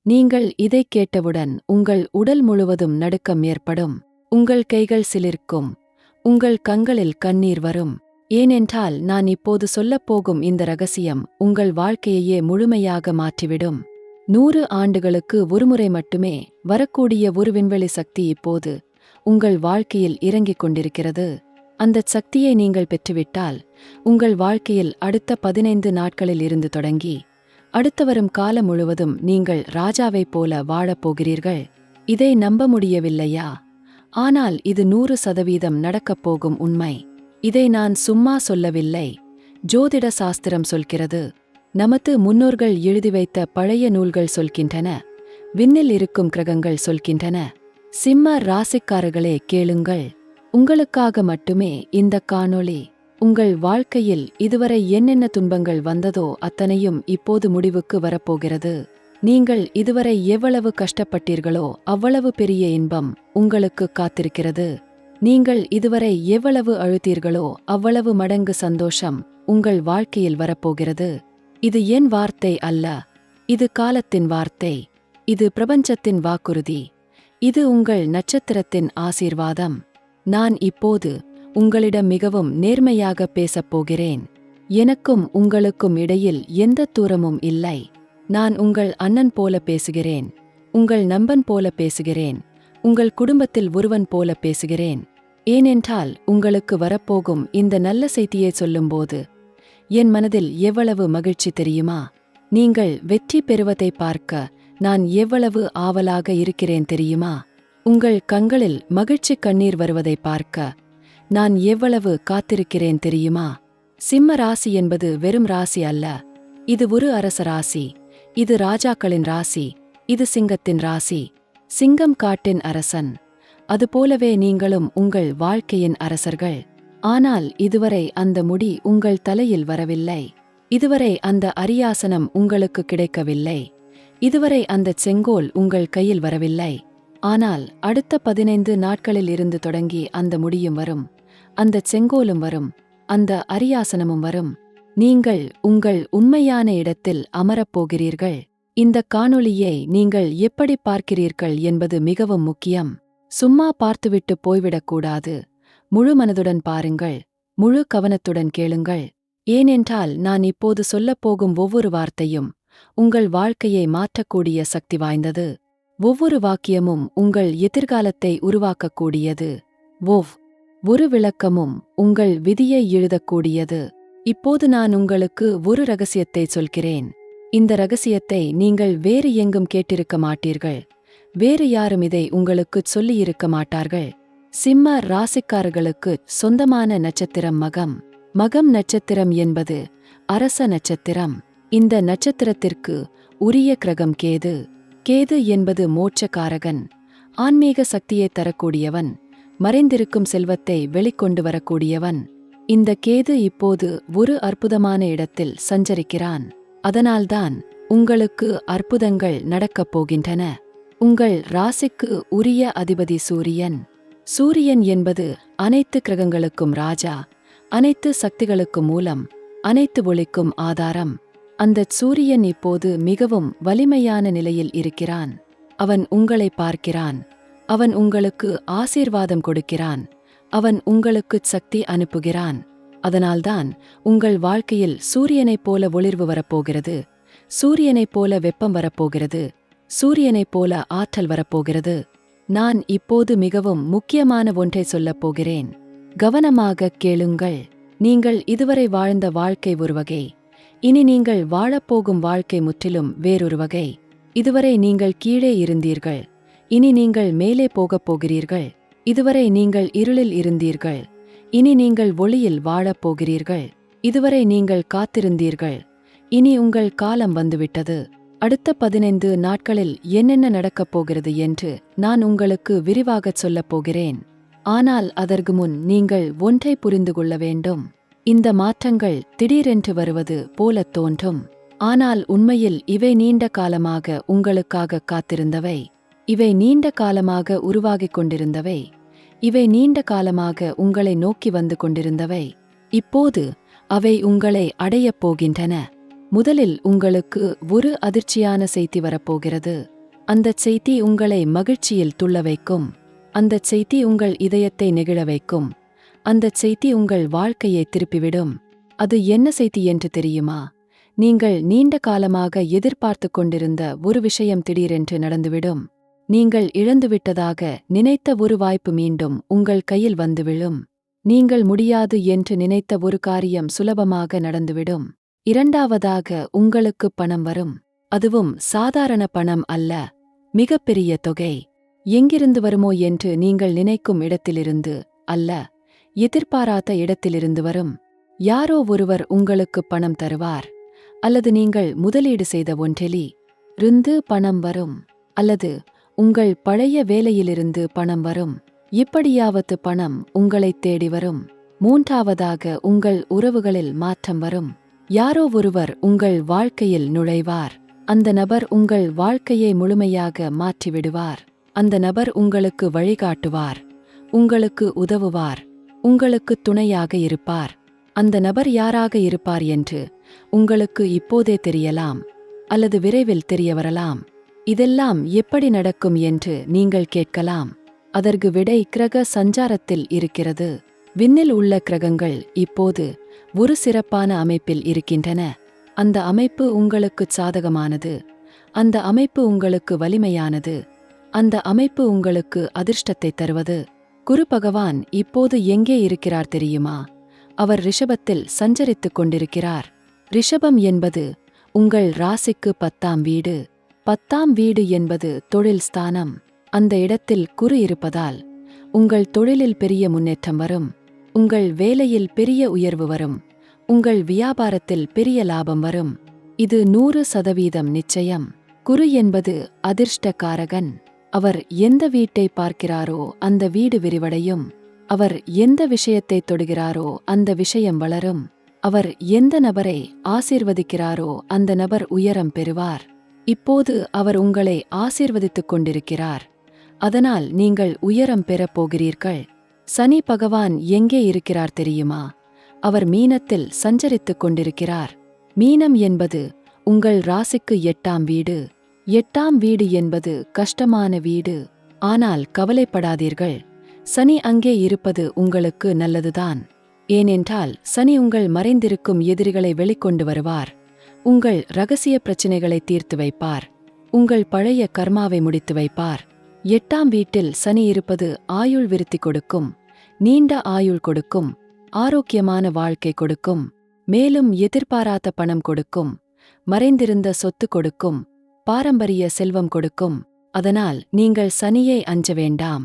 நீங்கள் இதைக் கேட்டவுடன் உங்கள் உடல் முழுவதும் நடுக்கம் ஏற்படும். உங்கள் கைகள் சிலிர்க்கும். உங்கள் கண்களில் கண்ணீர் வரும். ஏனென்றால் நான் இப்போது சொல்லப்போகும் இந்த ரகசியம் உங்கள் வாழ்க்கையையே முழுமையாக மாற்றிவிடும். 100 ஆண்டுகளுக்கு ஒருமுறை மட்டுமே வரக்கூடிய ஒரு விண்வெளி சக்தி இப்போது உங்கள் வாழ்க்கையில் இறங்கிக் கொண்டிருக்கிறது. அந்தச் சக்தியை நீங்கள் பெற்றுவிட்டால் உங்கள் வாழ்க்கையில் அடுத்த 15 நாட்களில் இருந்து தொடங்கி அடுத்து வரும் காலம் முழுவதும் நீங்கள் ராஜாவைப் போல வாழப்போகிறீர்கள். இதை நம்ப முடியவில்லையா? ஆனால் இது 100% நடக்கப் போகும் உண்மை. இதை நான் சும்மா சொல்லவில்லை. ஜோதிட சாஸ்திரம் சொல்கிறது. நமது முன்னோர்கள் எழுதி வைத்த பழைய நூல்கள் சொல்கின்றன. விண்ணில் இருக்கும் கிரகங்கள் சொல்கின்றன. சிம்ம ராசிக்காரர்களே கேளுங்கள். உங்களுக்காக மட்டுமே இந்த காணொளி. உங்கள் வாழ்க்கையில் இதுவரை என்னென்ன துன்பங்கள் வந்ததோ அத்தனையும் இப்போது முடிவுக்கு வரப்போகிறது. நீங்கள் இதுவரை எவ்வளவு கஷ்டப்பட்டீர்களோ அவ்வளவு பெரிய இன்பம் உங்களுக்கு காத்திருக்கிறது. நீங்கள் இதுவரை எவ்வளவு அழுத்தீர்களோ அவ்வளவு மடங்கு சந்தோஷம் உங்கள் வாழ்க்கையில் வரப்போகிறது. இது என் வார்த்தை அல்ல. இது காலத்தின் வார்த்தை. இது பிரபஞ்சத்தின் வாக்குறுதி. இது உங்கள் நட்சத்திரத்தின் ஆசீர்வாதம். நான் இப்போது உங்களிடம் மிகவும் நேர்மையாக பேசப் போகிறேன். எனக்கும் உங்களுக்கும் இடையில் எந்த தூரமும் இல்லை. நான் உங்கள் அண்ணன் போல பேசுகிறேன். உங்கள் நண்பன் போல பேசுகிறேன். உங்கள் குடும்பத்தில் ஒருவன் போல பேசுகிறேன். ஏனென்றால் உங்களுக்கு வரப்போகும் இந்த நல்ல செய்தியை சொல்லும்போது என் மனதில் எவ்வளவு மகிழ்ச்சி தெரியுமா? நீங்கள் வெற்றி பெறுவதை பார்க்க நான் எவ்வளவு ஆவலாக இருக்கிறேன் தெரியுமா? உங்கள் கண்களில் மகிழ்ச்சி கண்ணீர் வருவதை பார்க்க நான் எவ்வளவு காத்திருக்கிறேன் தெரியுமா? சிம்ம ராசி என்பது வெறும் ராசி அல்ல. இது ஒரு அரச ராசி. இது ராஜாக்களின் ராசி. இது சிங்கத்தின் ராசி. சிங்கம் காட்டின் அரசன். அதுபோலவே நீங்களும் உங்கள் வாழ்க்கையின் அரசர்கள். ஆனால் இதுவரை அந்த முடி உங்கள் தலையில் வரவில்லை. இதுவரை அந்த அரியாசனம் உங்களுக்கு கிடைக்கவில்லை. இதுவரை அந்தச் செங்கோல் உங்கள் கையில் வரவில்லை. ஆனால் அடுத்த 15 நாட்களில் இருந்து தொடங்கி அந்த முடியும் வரும். அந்தச் செங்கோலும் வரும். அந்த அரியாசனமும் வரும். நீங்கள் உங்கள் உண்மையான இடத்தில் அமரப்போகிறீர்கள். இந்த காணொளியை நீங்கள் எப்படி பார்க்கிறீர்கள் என்பது மிகவும் முக்கியம். சும்மா பார்த்துவிட்டு போய்விடக்கூடாது. முழு மனதுடன் பாருங்கள். முழு கவனத்துடன் கேளுங்கள். ஏனென்றால் நான் இப்போது சொல்லப்போகும் ஒவ்வொரு வார்த்தையும் உங்கள் வாழ்க்கையை மாற்றக்கூடிய சக்தி வாய்ந்தது. ஒவ்வொரு வாக்கியமும் உங்கள் எதிர்காலத்தை உருவாக்கக்கூடியது. ஒரு விளக்கமும் உங்கள் விதியை எழுதக்கூடியது. இப்போது நான் உங்களுக்கு ஒரு ரகசியத்தை சொல்கிறேன். இந்த ரகசியத்தை நீங்கள் வேறு எங்கும் கேட்டிருக்க மாட்டீர்கள். வேறு யாரும் இதை உங்களுக்குச் சொல்லியிருக்க மாட்டார்கள். சிம்ம ராசிக்காரர்களுக்கு சொந்தமான நட்சத்திரம் மகம். மகம் நட்சத்திரம் என்பது அரச நட்சத்திரம். இந்த நட்சத்திரத்திற்கு உரிய கிரகம் கேது. கேது என்பது மோட்சக்காரகன். ஆன்மீக சக்தியை தரக்கூடியவன். மறைந்திருக்கும் செல்வத்தை வெளிக்கொண்டு வரக்கூடியவன். இந்த கேது இப்போது ஒரு அற்புதமான இடத்தில் சஞ்சரிக்கிறான். அதனால்தான் உங்களுக்கு அற்புதங்கள் நடக்கப் போகின்றன. உங்கள் ராசிக்கு உரிய அதிபதி சூரியன். சூரியன் என்பது அனைத்து கிரகங்களுக்கும் ராஜா. அனைத்து சக்திகளுக்கும் மூலம். அனைத்து ஒளிக்கும் ஆதாரம். அந்தச் சூரியன் இப்போது மிகவும் வலிமையான நிலையில் இருக்கிறான். அவன் உங்களை பார்க்கிறான். அவன் உங்களுக்கு ஆசீர்வாதம் கொடுக்கிறான். அவன் உங்களுக்குச் சக்தி அனுப்புகிறான். அதனால்தான் உங்கள் வாழ்க்கையில் சூரியனைப் போல ஒளிர்வு வரப்போகிறது. சூரியனைப் போல வெப்பம் வரப்போகிறது. சூரியனைப் போல ஆற்றல் வரப்போகிறது. நான் இப்போது மிகவும் முக்கியமான ஒன்றை சொல்லப் போகிறேன். கவனமாக கேளுங்கள். நீங்கள் இதுவரை வாழ்ந்த வாழ்க்கை ஒரு வகை. இனி நீங்கள் வாழப்போகும் வாழ்க்கை முற்றிலும் வேறொரு வகை. இதுவரை நீங்கள் கீழே இருந்தீர்கள். இனி நீங்கள் மேலே போகப் போகிறீர்கள். இதுவரை நீங்கள் இருளில் இருந்தீர்கள். இனி நீங்கள் ஒளியில் வாழப் போகிறீர்கள். இதுவரை நீங்கள் காத்திருந்தீர்கள். இனி உங்கள் காலம் வந்துவிட்டது. அடுத்த 15 நாட்களில் என்னென்ன நடக்கப் போகிறது என்று நான் உங்களுக்கு விரிவாகச் சொல்லப் போகிறேன். ஆனால் அதற்கு முன் நீங்கள் ஒன்றை புரிந்து கொள்ள வேண்டும். இந்த மாற்றங்கள் திடீரென்று வருவது போலத் தோன்றும். ஆனால் உண்மையில் இவை நீண்ட காலமாக உங்களுக்காக காத்திருந்தவை. இவை நீண்ட காலமாக உருவாகிக் கொண்டிருந்தவை. இவை நீண்ட காலமாக உங்களை நோக்கி வந்து கொண்டிருந்தவை. இப்போது அவை உங்களை அடையப் போகின்றன. முதலில் உங்களுக்கு ஒரு அதிர்ச்சியான செய்தி வரப்போகிறது. அந்தச் செய்தி உங்களை மகிழ்ச்சியில் துள்ள வைக்கும். அந்தச் செய்தி உங்கள் இதயத்தை நெகிழ வைக்கும். அந்தச் செய்தி உங்கள் வாழ்க்கையை திருப்பிவிடும். அது என்ன செய்தி என்று தெரியுமா? நீங்கள் நீண்ட காலமாக எதிர்பார்த்து கொண்டிருந்த ஒரு விஷயம் திடீரென்று நடந்துவிடும். நீங்கள் இழந்துவிட்டதாக நினைத்த ஒரு வாய்ப்பு மீண்டும் உங்கள் கையில் வந்து விழும். நீங்கள் முடியாது என்று நினைத்த ஒரு காரியம் சுலபமாக நடந்துவிடும். இரண்டாவதாக உங்களுக்கு பணம் வரும். அதுவும் சாதாரண பணம் அல்ல, மிகப்பெரிய தொகை. எங்கிருந்து வருமோ என்று நீங்கள் நினைக்கும் இடத்திலிருந்து அல்ல, எதிர்பாராத இடத்திலிருந்து வரும். யாரோ ஒருவர் உங்களுக்கு பணம் தருவார். அல்லது நீங்கள் முதலீடு செய்த ஒன்றிலிருந்து பணம் வரும். அல்லது உங்கள் பழைய வேலையிலிருந்து பணம் வரும். இப்படியாவது பணம் உங்களைத் தேடி வரும். மூன்றாவதாக உங்கள் உறவுகளில் மாற்றம் வரும். யாரோ ஒருவர் உங்கள் வாழ்க்கையில் நுழைவார். அந்த நபர் உங்கள் வாழ்க்கையை முழுமையாக மாற்றிவிடுவார். அந்த நபர் உங்களுக்கு வழிகாட்டுவார், உங்களுக்கு உதவுவார், உங்களுக்கு துணையாக இருப்பார். அந்த நபர் யாராக இருப்பார் என்று உங்களுக்கு இப்போதே தெரியலாம், அல்லது விரைவில் தெரியவரலாம். இதெல்லாம் எப்படி நடக்கும் என்று நீங்கள் கேட்கலாம். அதற்கு விடை கிரக சஞ்சாரத்தில் இருக்கிறது. விண்ணில் உள்ள கிரகங்கள் இப்போது ஒரு சிறப்பான அமைப்பில் இருக்கின்றன. அந்த அமைப்பு உங்களுக்கு சாதகமானது. அந்த அமைப்பு உங்களுக்கு வலிமையானது. அந்த அமைப்பு உங்களுக்கு அதிர்ஷ்டத்தை தருவது. குரு பகவான் இப்போது எங்கே இருக்கிறார் தெரியுமா? அவர் ரிஷபத்தில் சஞ்சரித்துக் கொண்டிருக்கிறார். ரிஷபம் என்பது உங்கள் ராசிக்கு 10ஆம் வீடு. 10ஆம் வீடு என்பது தொழில் ஸ்தானம். அந்த இடத்தில் குரு இருப்பதால் உங்கள் தொழிலில் பெரிய முன்னேற்றம் வரும். உங்கள் வேலையில் பெரிய உயர்வு வரும். உங்கள் வியாபாரத்தில் பெரிய லாபம் வரும். இது 100% நிச்சயம். குரு என்பது அதிர்ஷ்டக்காரகன். அவர் எந்த வீட்டை பார்க்கிறாரோ அந்த வீடு விரிவடையும். அவர் எந்த விஷயத்தை தொடுகிறாரோ அந்த விஷயம் வளரும். அவர் எந்த நபரை ஆசீர்வதிக்கிறாரோ அந்த நபர் உயரம் பெறுவார். இப்போது அவர் உங்களை ஆசீர்வதித்துக் கொண்டிருக்கிறார். அதனால் நீங்கள் உயரம் பெறப் போகிறீர்கள். சனி பகவான் எங்கே இருக்கிறார் தெரியுமா? அவர் மீனத்தில் சஞ்சரித்துக் கொண்டிருக்கிறார். மீனம் என்பது உங்கள் ராசிக்கு 8ஆம் வீடு. 8ஆம் வீடு என்பது கஷ்டமான வீடு. ஆனால் கவலைப்படாதீர்கள், சனி அங்கே இருப்பது உங்களுக்கு நல்லதுதான். ஏனென்றால் சனி உங்கள் மறைந்திருக்கும் எதிரிகளை வெளிக்கொண்டு வருவார். உங்கள் இரகசிய பிரச்சினைகளை தீர்த்து வைப்பார். உங்கள் பழைய கர்மாவை முடித்து வைப்பார். 8ஆம் வீட்டில் சனி இருப்பது ஆயுள் விருத்தி கொடுக்கும், நீண்ட ஆயுள் கொடுக்கும், ஆரோக்கியமான வாழ்க்கை கொடுக்கும், மேலும் எதிர்பாராத பணம் கொடுக்கும், மறைந்திருந்த சொத்து கொடுக்கும், பாரம்பரிய செல்வம் கொடுக்கும். அதனால் நீங்கள் சனியை அஞ்ச வேண்டாம்.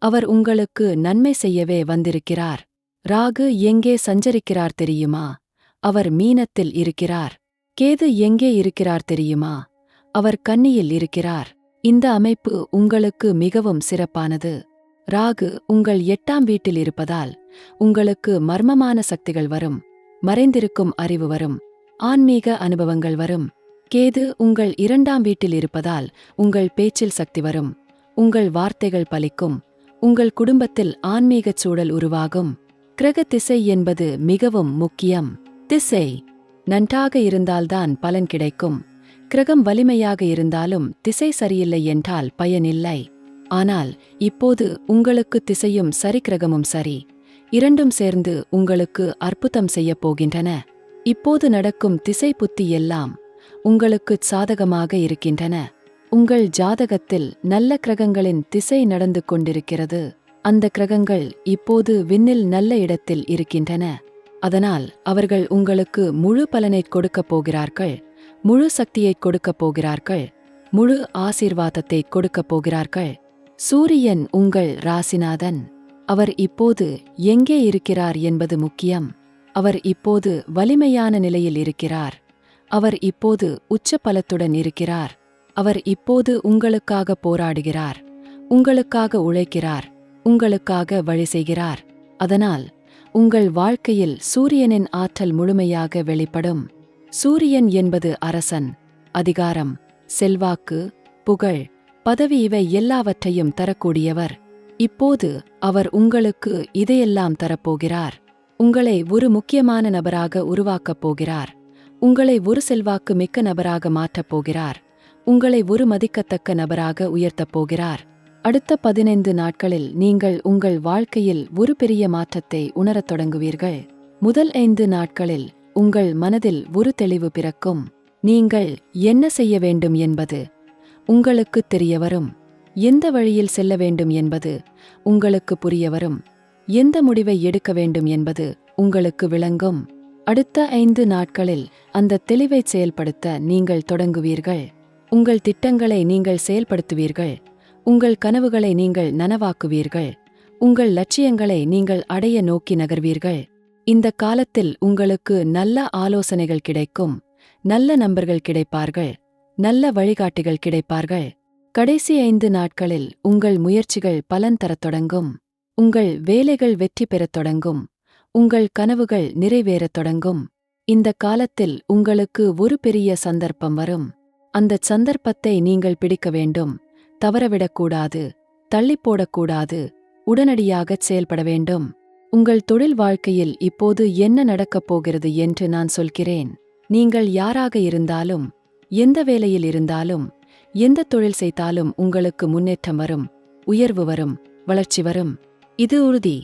அவர் உங்களுக்கு நன்மை செய்யவே வந்திருக்கிறார். ராகு எங்கே சஞ்சரிக்கிறார் தெரியுமா? அவர் மீனத்தில் இருக்கிறார். கேது எங்கே இருக்கிறார் தெரியுமா? அவர் கன்னியில் இருக்கிறார். இந்த அமைப்பு உங்களுக்கு மிகவும் சிறப்பானது. ராகு உங்கள் 8ஆம் வீட்டில் இருப்பதால் உங்களுக்கு மர்மமான சக்திகள் வரும், மறைந்திருக்கும் அறிவு வரும், ஆன்மீக அனுபவங்கள் வரும். கேது உங்கள் 2ஆம் வீட்டில் இருப்பதால் உங்கள் பேச்சில் சக்தி வரும், உங்கள் வார்த்தைகள் பலிக்கும், உங்கள் குடும்பத்தில் ஆன்மீகச் சூழல் உருவாகும். கிரக திசை என்பது மிகவும் முக்கியம். திசை நன்றாக இருந்தால்தான் பலன் கிடைக்கும். கிரகம் வலிமையாக இருந்தாலும் திசை சரியில்லை என்றால் பயனில்லை. ஆனால் இப்போது உங்களுக்கு திசையும் சரி, கிரகமும் சரி, இரண்டும் சேர்ந்து உங்களுக்கு அற்புதம் செய்யப் போகின்றன. இப்போது நடக்கும் திசை புத்தி எல்லாம் உங்களுக்குச் சாதகமாக இருக்கின்றன. உங்கள் ஜாதகத்தில் நல்ல கிரகங்களின் திசை நடந்து கொண்டிருக்கிறது. அந்த கிரகங்கள் இப்போது விண்ணில் நல்ல இடத்தில் இருக்கின்றன. அதனால் அவர்கள் உங்களுக்கு முழு பலனைக் கொடுக்கப் போகிறார்கள், முழு சக்தியைக் கொடுக்கப் போகிறார்கள், முழு ஆசீர்வாதத்தை கொடுக்கப் போகிறார்கள். சூரியன் உங்கள் ராசிநாதன். அவர் இப்போது எங்கே இருக்கிறார் என்பது முக்கியம். அவர் இப்போது வலிமையான நிலையில் இருக்கிறார். அவர் இப்போது உச்ச பலத்துடன் இருக்கிறார். அவர் இப்போது உங்களுக்காக போராடுகிறார், உங்களுக்காக உழைக்கிறார், உங்களுக்காக வழி செய்கிறார். அதனால் உங்கள் வாழ்க்கையில் சூரியனின் ஆற்றல் முழுமையாக வெளிப்படும். சூரியன் என்பது அரசன், அதிகாரம், செல்வாக்கு, புகழ், பதவி இவை எல்லாவற்றையும் தரக்கூடியவர். இப்போது அவர் உங்களுக்கு இதையெல்லாம் தரப்போகிறார். உங்களை ஒரு முக்கியமான நபராக உருவாக்கப் போகிறார். உங்களை ஒரு செல்வாக்கு மிக்க நபராக மாற்றப் போகிறார். உங்களை ஒரு மதிக்கத்தக்க நபராக உயர்த்தப் போகிறார். அடுத்த 15 நாட்களில் நீங்கள் உங்கள் வாழ்க்கையில் ஒரு பெரிய மாற்றத்தை உணரத் தொடங்குவீர்கள். முதல் 5 நாட்களில் உங்கள் மனதில் ஒரு தெளிவு பிறக்கும். நீங்கள் என்ன செய்ய வேண்டும் என்பது உங்களுக்கு தெரியவரும். எந்த வழியில் செல்ல வேண்டும் என்பது உங்களுக்கு புரியவரும். எந்த முடிவை எடுக்க வேண்டும் என்பது உங்களுக்கு விளங்கும். அடுத்த 5 நாட்களில் அந்த தெளிவை செயல்படுத்த நீங்கள் தொடங்குவீர்கள். உங்கள் திட்டங்களை நீங்கள் செயல்படுத்துவீர்கள். உங்கள் கனவுகளை நீங்கள் நனவாக்குவீர்கள். உங்கள் லட்சியங்களை நீங்கள் அடைய நோக்கி நகர்வீர்கள். இந்த காலத்தில் உங்களுக்கு நல்ல ஆலோசனைகள் கிடைக்கும். நல்ல நண்பர்கள் கிடைப்பார்கள். நல்ல வழிகாட்டிகள் கிடைப்பார்கள். கடைசி 5 நாட்களில் உங்கள் முயற்சிகள் பலன் தரத் தொடங்கும். உங்கள் வேலைகள் வெற்றி பெறத் தொடங்கும். உங்கள் கனவுகள் நிறைவேறத் தொடங்கும். இந்த காலத்தில் உங்களுக்கு ஒரு பெரிய சந்தர்ப்பம் வரும். அந்தச் சந்தர்ப்பத்தை நீங்கள் பிடிக்க வேண்டும். தவறவிடக்கூடாது. தள்ளிப்போடக்கூடாது. உடனடியாகச் செயல்பட வேண்டும். உங்கள் தொழில் வாழ்க்கையில் இப்போது என்ன நடக்கப் போகிறது என்று நான் சொல்கிறேன். நீங்கள் யாராக இருந்தாலும், எந்த வேலையில் இருந்தாலும், எந்த தொழில் செய்தாலும் உங்களுக்கு முன்னேற்றம் வரும், உயர்வு வரும், வளர்ச்சி வரும். இது உறுதி.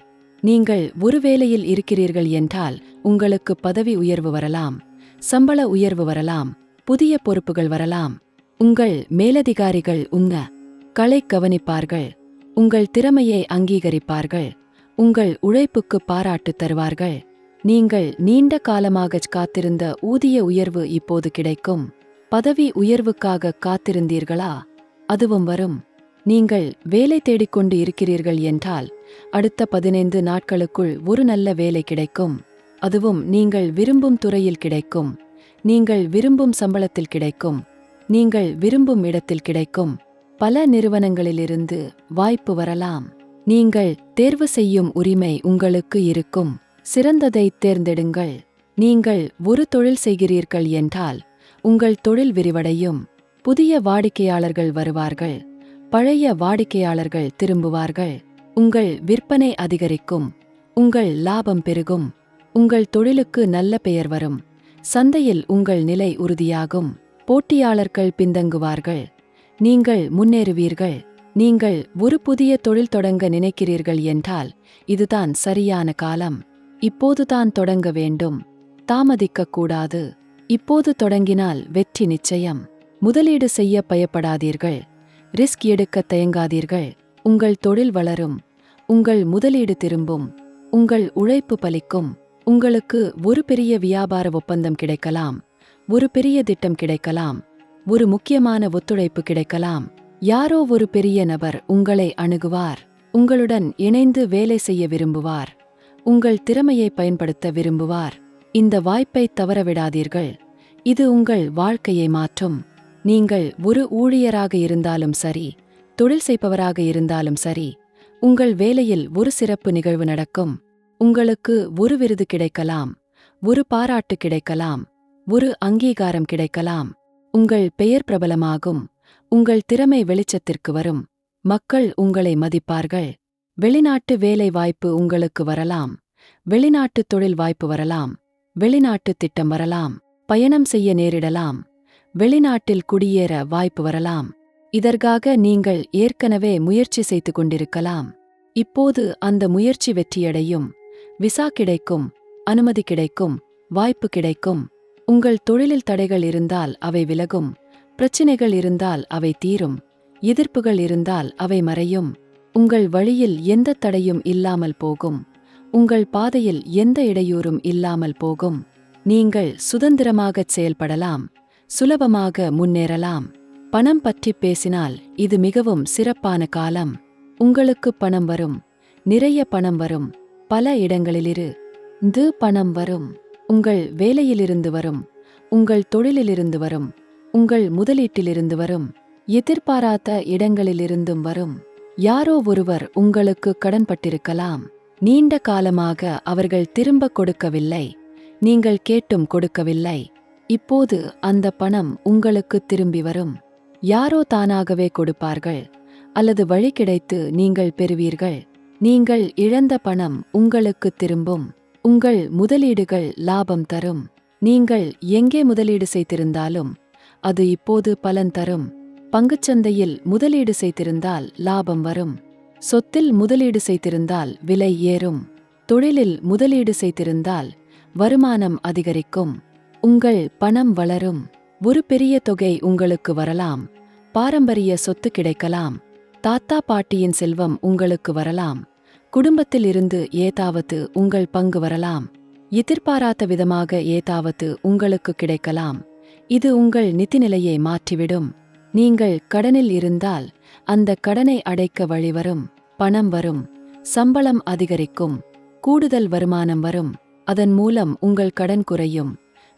நீங்கள் ஒரு வேலையில் இருக்கிறீர்கள் என்றால் உங்களுக்கு பதவி உயர்வு வரலாம், சம்பள உயர்வு வரலாம், புதிய பொறுப்புகள் வரலாம். உங்கள் மேலதிகாரிகள் உங்களை கவனிப்பார்கள். உங்கள் திறமையை அங்கீகரிப்பார்கள். உங்கள் உழைப்புக்கு பாராட்டு தருவார்கள். நீங்கள் நீண்ட காலமாகச் காத்திருந்த ஊதிய உயர்வு இப்போது கிடைக்கும். பதவி உயர்வுக்காக காத்திருந்தீர்களா? அதுவும் வரும். நீங்கள் வேலை தேடிக்கொண்டு இருக்கிறீர்கள் என்றால் அடுத்த 15 நாட்களுக்குள் ஒரு நல்ல வேலை கிடைக்கும். அதுவும் நீங்கள் விரும்பும் துறையில் கிடைக்கும். நீங்கள் விரும்பும் சம்பளத்தில் கிடைக்கும். நீங்கள் விரும்பும் இடத்தில் கிடைக்கும். பல நிறுவனங்களிலிருந்து வாய்ப்பு வரலாம். நீங்கள் தேர்வு செய்யும் உரிமை உங்களுக்கு இருக்கும். சிறந்ததைத் தேர்ந்தெடுங்கள். நீங்கள் ஒரு தொழில் செய்கிறீர்கள் என்றால் உங்கள் தொழில் விரிவடையும். புதிய வாடிக்கையாளர்கள் வருவார்கள். பழைய வாடிக்கையாளர்கள் திரும்புவார்கள். உங்கள் விற்பனை அதிகரிக்கும். உங்கள் லாபம் பெருகும். உங்கள் தொழிலுக்கு நல்ல பெயர் வரும். சந்தையில் உங்கள் நிலை உறுதியாகும். போட்டியாளர்கள் பின்தங்குவார்கள். நீங்கள் முன்னேறுவீர்கள். நீங்கள் ஒரு புதிய தொழில் தொடங்க நினைக்கிறீர்கள் என்றால் இதுதான் சரியான காலம். இப்போதுதான் தொடங்க வேண்டும். தாமதிக்கக்கூடாது. இப்போது தொடங்கினால் வெற்றி நிச்சயம். முதலீடு செய்ய பயப்படாதீர்கள். ரிஸ்க் எடுக்க தயங்காதீர்கள். உங்கள் தொழில் வளரும். உங்கள் முதலீடு திரும்பும். உங்கள் உழைப்பு பலிக்கும். உங்களுக்கு ஒரு பெரிய வியாபார ஒப்பந்தம் கிடைக்கலாம். ஒரு பெரிய திட்டம் கிடைக்கலாம். ஒரு முக்கியமான ஒத்துழைப்பு கிடைக்கலாம். யாரோ ஒரு பெரிய நபர் உங்களை அணுகுவார். உங்களுடன் இணைந்து வேலை செய்ய விரும்புவார். உங்கள் திறமையை பயன்படுத்த விரும்புவார். இந்த வாய்ப்பை தவறவிடாதீர்கள். இது உங்கள் வாழ்க்கையை மாற்றும். நீங்கள் ஒரு ஊழியராக இருந்தாலும் சரி, தொழில் செய்பவராக இருந்தாலும் சரி, உங்கள் வேலையில் ஒரு சிறப்பு நிகழ்வு நடக்கும். உங்களுக்கு ஒரு விருது கிடைக்கலாம். ஒரு பாராட்டு கிடைக்கலாம். ஒரு அங்கீகாரம் கிடைக்கலாம். உங்கள் பெயர் பிரபலமாகும். உங்கள் திறமை வெளிச்சத்திற்கு வரும். மக்கள் உங்களை மதிப்பார்கள். வெளிநாட்டு வேலை வாய்ப்பு உங்களுக்கு வரலாம். வெளிநாட்டு தொழில் வாய்ப்பு வரலாம். வெளிநாட்டு திட்டம் வரலாம். பயணம் செய்ய நேரிடலாம். வெளிநாட்டில் குடியேற வாய்ப்பு வரலாம். இதற்காக நீங்கள் ஏற்கனவே முயற்சி செய்து கொண்டிருக்கலாம். இப்போது அந்த முயற்சி வெற்றியடையும். விசா கிடைக்கும். அனுமதி கிடைக்கும். வாய்ப்பு கிடைக்கும். உங்கள் தொழிலில் தடைகள் இருந்தால் அவை விலகும். பிரச்சினைகள் இருந்தால் அவை தீரும். எதிர்ப்புகள் இருந்தால் அவை மறையும். உங்கள் வழியில் எந்த தடையும் இல்லாமல் போகும். உங்கள் பாதையில் எந்த இடையூறும் இல்லாமல் போகும். நீங்கள் சுதந்திரமாகச் செயல்படலாம். சுலபமாக முன்னேறலாம். பணம் பற்றி பேசினால் இது மிகவும் சிறப்பான காலம். உங்களுக்கு பணம் வரும். நிறைய பணம் வரும். பல இடங்களிலிருந்து பணம் வரும். உங்கள் வேலையிலிருந்து வரும். உங்கள் தொழிலிலிருந்து வரும். உங்கள் முதலீட்டிலிருந்து வரும். எதிர்பாராத இடங்களிலிருந்தும் வரும். யாரோ ஒருவர் உங்களுக்கு கடன்பட்டிருக்கலாம். நீண்ட காலமாக அவர்கள் திரும்ப கொடுக்கவில்லை. நீங்கள் கேட்டும் கொடுக்கவில்லை. இப்போது அந்த பணம் உங்களுக்கு திரும்பி வரும். யாரோ தானாகவே கொடுப்பார்கள். அல்லது வழி கிடைத்து நீங்கள் பெறுவீர்கள். நீங்கள் இழந்த பணம் உங்களுக்கு திரும்பும். உங்கள் முதலீடுகள் லாபம் தரும். நீங்கள் எங்கே முதலீடு செய்திருந்தாலும் அது இப்போது பலன் தரும். பங்குச்சந்தையில் முதலீடு செய்திருந்தால் லாபம் வரும். சொத்தில் முதலீடு செய்திருந்தால் விலை ஏறும். தொழிலில் முதலீடு செய்திருந்தால் வருமானம் அதிகரிக்கும். உங்கள் பணம் வளரும். ஒரு பெரிய தொகை உங்களுக்கு வரலாம். பாரம்பரிய சொத்து கிடைக்கலாம். தாத்தா பாட்டியின் செல்வம் உங்களுக்கு வரலாம். குடும்பத்தில் இருந்து ஏதாவது உங்கள் பங்கு வரலாம். எதிர்பாராத விதமாக ஏதாவது உங்களுக்கு கிடைக்கலாம். இது உங்கள் நிதிநிலையை மாற்றிவிடும். நீங்கள் கடனில் இருந்தால் அந்த கடனை அடைக்க வழிவரும். பணம் வரும். சம்பளம் அதிகரிக்கும். கூடுதல் வருமானம் வரும். அதன் மூலம் உங்கள் கடன் குறையும்.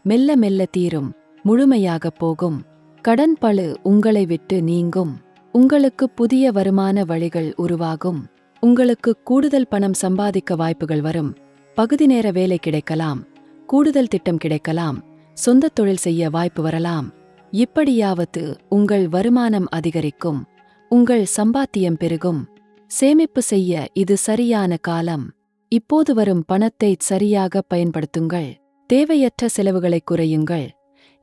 மெல்ல மெல்ல தீரும். முழுமையாகப் போகும். கடன் பளு உங்களை விட்டு நீங்கும். உங்களுக்கு புதிய வருமான வழிகள் உருவாகும். உங்களுக்கு கூடுதல் பணம் சம்பாதிக்க வாய்ப்புகள் வரும். பகுதி நேர வேலை கிடைக்கலாம். கூடுதல் திட்டம் கிடைக்கலாம். சொந்த தொழில் செய்ய வாய்ப்பு வரலாம். இப்படியாவது உங்கள் வருமானம் அதிகரிக்கும். உங்கள் சம்பாத்தியம் பெருகும். சேமிப்பு செய்ய இது சரியான காலம். இப்போது வரும் பணத்தை சரியாக பயன்படுத்துங்கள். தேவையற்ற செலவுகளை குறையுங்கள்.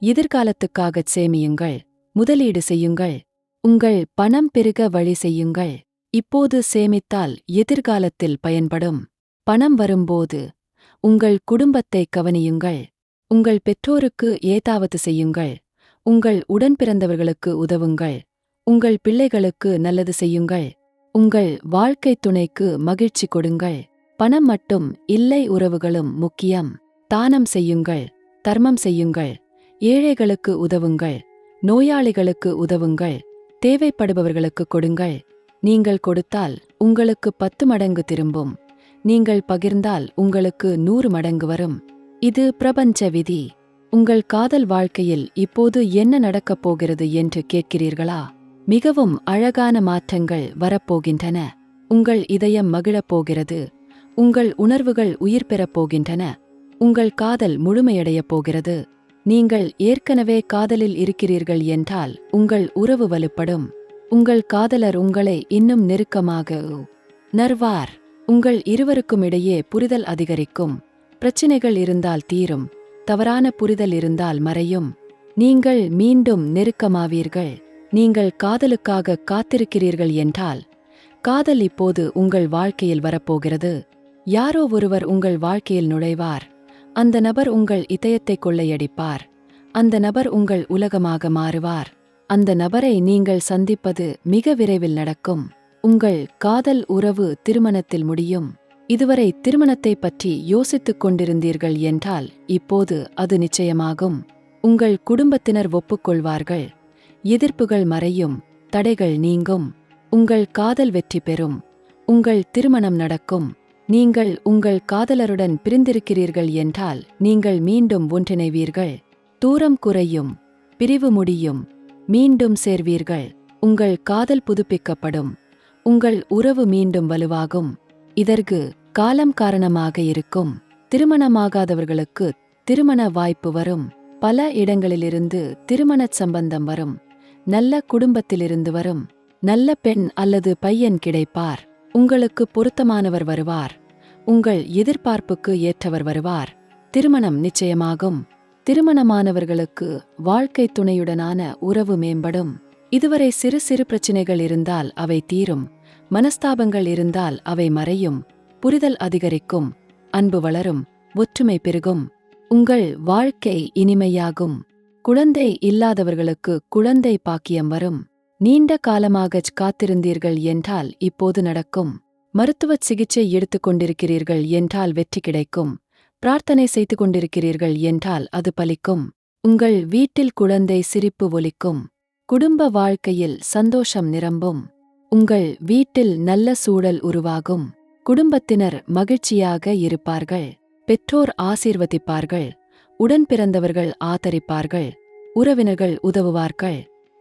எதிர்காலத்துக்காகச் சேமியுங்கள். முதலீடு செய்யுங்கள். உங்கள் பணம் பெருக வழி செய்யுங்கள். இப்போது சேமித்தால் எதிர்காலத்தில் பயன்படும். பணம் வரும்போது உங்கள் குடும்பத்தை கவனியுங்கள். உங்கள் பெற்றோருக்கு ஏதாவது செய்யுங்கள். உங்கள் உடன்பிறந்தவர்களுக்கு உதவுங்கள். உங்கள் பிள்ளைகளுக்கு நல்லது செய்யுங்கள். உங்கள் வாழ்க்கை துணைக்கு மகிழ்ச்சி கொடுங்கள். பணம் மட்டும் இல்லை, உறவுகளும் முக்கியம். தானம் செய்யுங்கள். தர்மம் செய்யுங்கள். ஏழைகளுக்கு உதவுங்கள். நோயாளிகளுக்கு உதவுங்கள். தேவைப்படுபவர்களுக்கு கொடுங்கள். நீங்கள் கொடுத்தால் உங்களுக்கு 10 மடங்கு திரும்பும். நீங்கள் பகிர்ந்தால் உங்களுக்கு 100 மடங்கு வரும். இது பிரபஞ்ச விதி. உங்கள் காதல் வாழ்க்கையில் இப்போது என்ன நடக்கப் போகிறது என்று கேட்கிறீர்களா? மிகவும் அழகான மாற்றங்கள் வரப்போகின்றன. உங்கள் இதயம் மகிழப் போகிறது. உங்கள் உணர்வுகள் உயிர் பெறப் போகின்றன. உங்கள் காதல் முழுமையடையப் போகிறது. நீங்கள் ஏற்கனவே காதலில் இருக்கிறீர்கள் என்றால் உங்கள் உறவு வலுப்படும். உங்கள் காதலர் உங்களை இன்னும் நெருக்கமாக நர்வார். உங்கள் இருவருக்கும் இடையே புரிதல் அதிகரிக்கும். பிரச்சினைகள் இருந்தால் தீரும். தவறான புரிதல் இருந்தால் மறையும். நீங்கள் மீண்டும் நெருக்கமாவீர்கள். நீங்கள் காதலுக்காக காத்திருக்கிறீர்கள் என்றால் காதல் இப்போது உங்கள் வாழ்க்கையில் வரப்போகிறது. யாரோ ஒருவர் உங்கள் வாழ்க்கையில் நுழைவார். அந்த நபர் உங்கள் இதயத்தை கொள்ளையடிப்பார். அந்த நபர் உங்கள் உலகமாக மாறுவார். அந்த நபரை நீங்கள் சந்திப்பது மிக விரைவில் நடக்கும். உங்கள் காதல் உறவு திருமணத்தில் முடியும். இதுவரை திருமணத்தை பற்றி யோசித்துக் கொண்டிருந்தீர்கள் என்றால் இப்போது அது நிச்சயமாகும். உங்கள் குடும்பத்தினர் ஒப்புக்கொள்வார்கள். எதிர்ப்புகள் மறையும். தடைகள் நீங்கும். உங்கள் காதல் வெற்றி பெறும். உங்கள் திருமணம் நடக்கும். நீங்கள் உங்கள் காதலருடன் பிரிந்திருக்கிறீர்கள் என்றால் நீங்கள் மீண்டும் ஒன்றிணைவீர்கள். தூரம் குறையும். பிரிவு முடியும். மீண்டும் சேர்வீர்கள். உங்கள் காதல் புதுப்பிக்கப்படும். உங்கள் உறவு மீண்டும் வலுவாகும். இதற்கு காலம் காரணமாக இருக்கும். திருமணமாகாதவர்களுக்கு திருமண வாய்ப்பு வரும். பல இடங்களிலிருந்து திருமணச் சம்பந்தம் வரும். நல்ல குடும்பத்திலிருந்து வரும். நல்ல பெண் அல்லது பையன் கிடைப்பார். உங்களுக்கு பொருத்தமானவர் வருவார். உங்கள் எதிர்பார்ப்புக்கு ஏற்றவர் வருவார். திருமணம் நிச்சயமாகும். திருமணமானவர்களுக்கு வாழ்க்கை துணையுடனான உறவு மேம்படும். இதுவரை சிறு சிறு பிரச்சினைகள் இருந்தால் அவை தீரும். மனஸ்தாபங்கள் இருந்தால் அவை மறையும். புரிதல் அதிகரிக்கும். அன்பு வளரும். ஒற்றுமை பெருகும். உங்கள் வாழ்க்கை இனிமையாகும். குழந்தை இல்லாதவர்களுக்கு குழந்தை பாக்கியம் வரும். நீண்ட காலமாகச் காத்திருந்தீர்கள் என்றால் இப்போது நடக்கும். மருத்துவ சிகிச்சை எடுத்துக்கொண்டிருக்கிறீர்கள் என்றால் வெற்றி கிடைக்கும். பிரார்த்தனை செய்து கொண்டிருக்கிறீர்கள் என்றால் அது பலிக்கும். உங்கள் வீட்டில் குழந்தை சிரிப்பு ஒலிக்கும். குடும்ப வாழ்க்கையில் சந்தோஷம் நிரம்பும். உங்கள் வீட்டில் நல்ல சூழல் உருவாகும். குடும்பத்தினர் மகிழ்ச்சியாக இருப்பார்கள். பெற்றோர் ஆசீர்வதிப்பார்கள். உடன்பிறந்தவர்கள் ஆதரிப்பார்கள். உறவினர்கள் உதவுவார்கள்.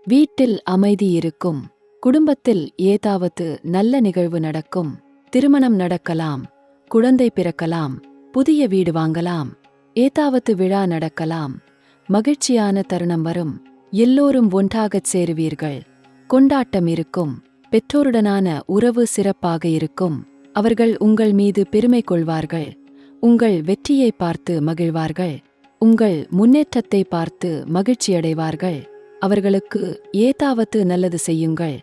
வீட்டில் அமைதி இருக்கும். குடும்பத்தில் ஏதாவது நல்ல நிகழ்வு நடக்கும். திருமணம் நடக்கலாம். குழந்தை பிறக்கலாம். புதிய வீடு வாங்கலாம். ஏதாவது விழா நடக்கலாம். மகிழ்ச்சியான தருணம் வரும். எல்லோரும் ஒன்றாகச் சேருவீர்கள். கொண்டாட்டம் இருக்கும். பெற்றோருடனான உறவு சிறப்பாக இருக்கும். அவர்கள் உங்கள் மீது பெருமை கொள்வார்கள். உங்கள் வெற்றியை பார்த்து மகிழ்வார்கள். உங்கள் முன்னேற்றத்தை பார்த்து மகிழ்ச்சியடைவார்கள். அவர்களுக்கு ஏதாவது நல்லது செய்யுங்கள்.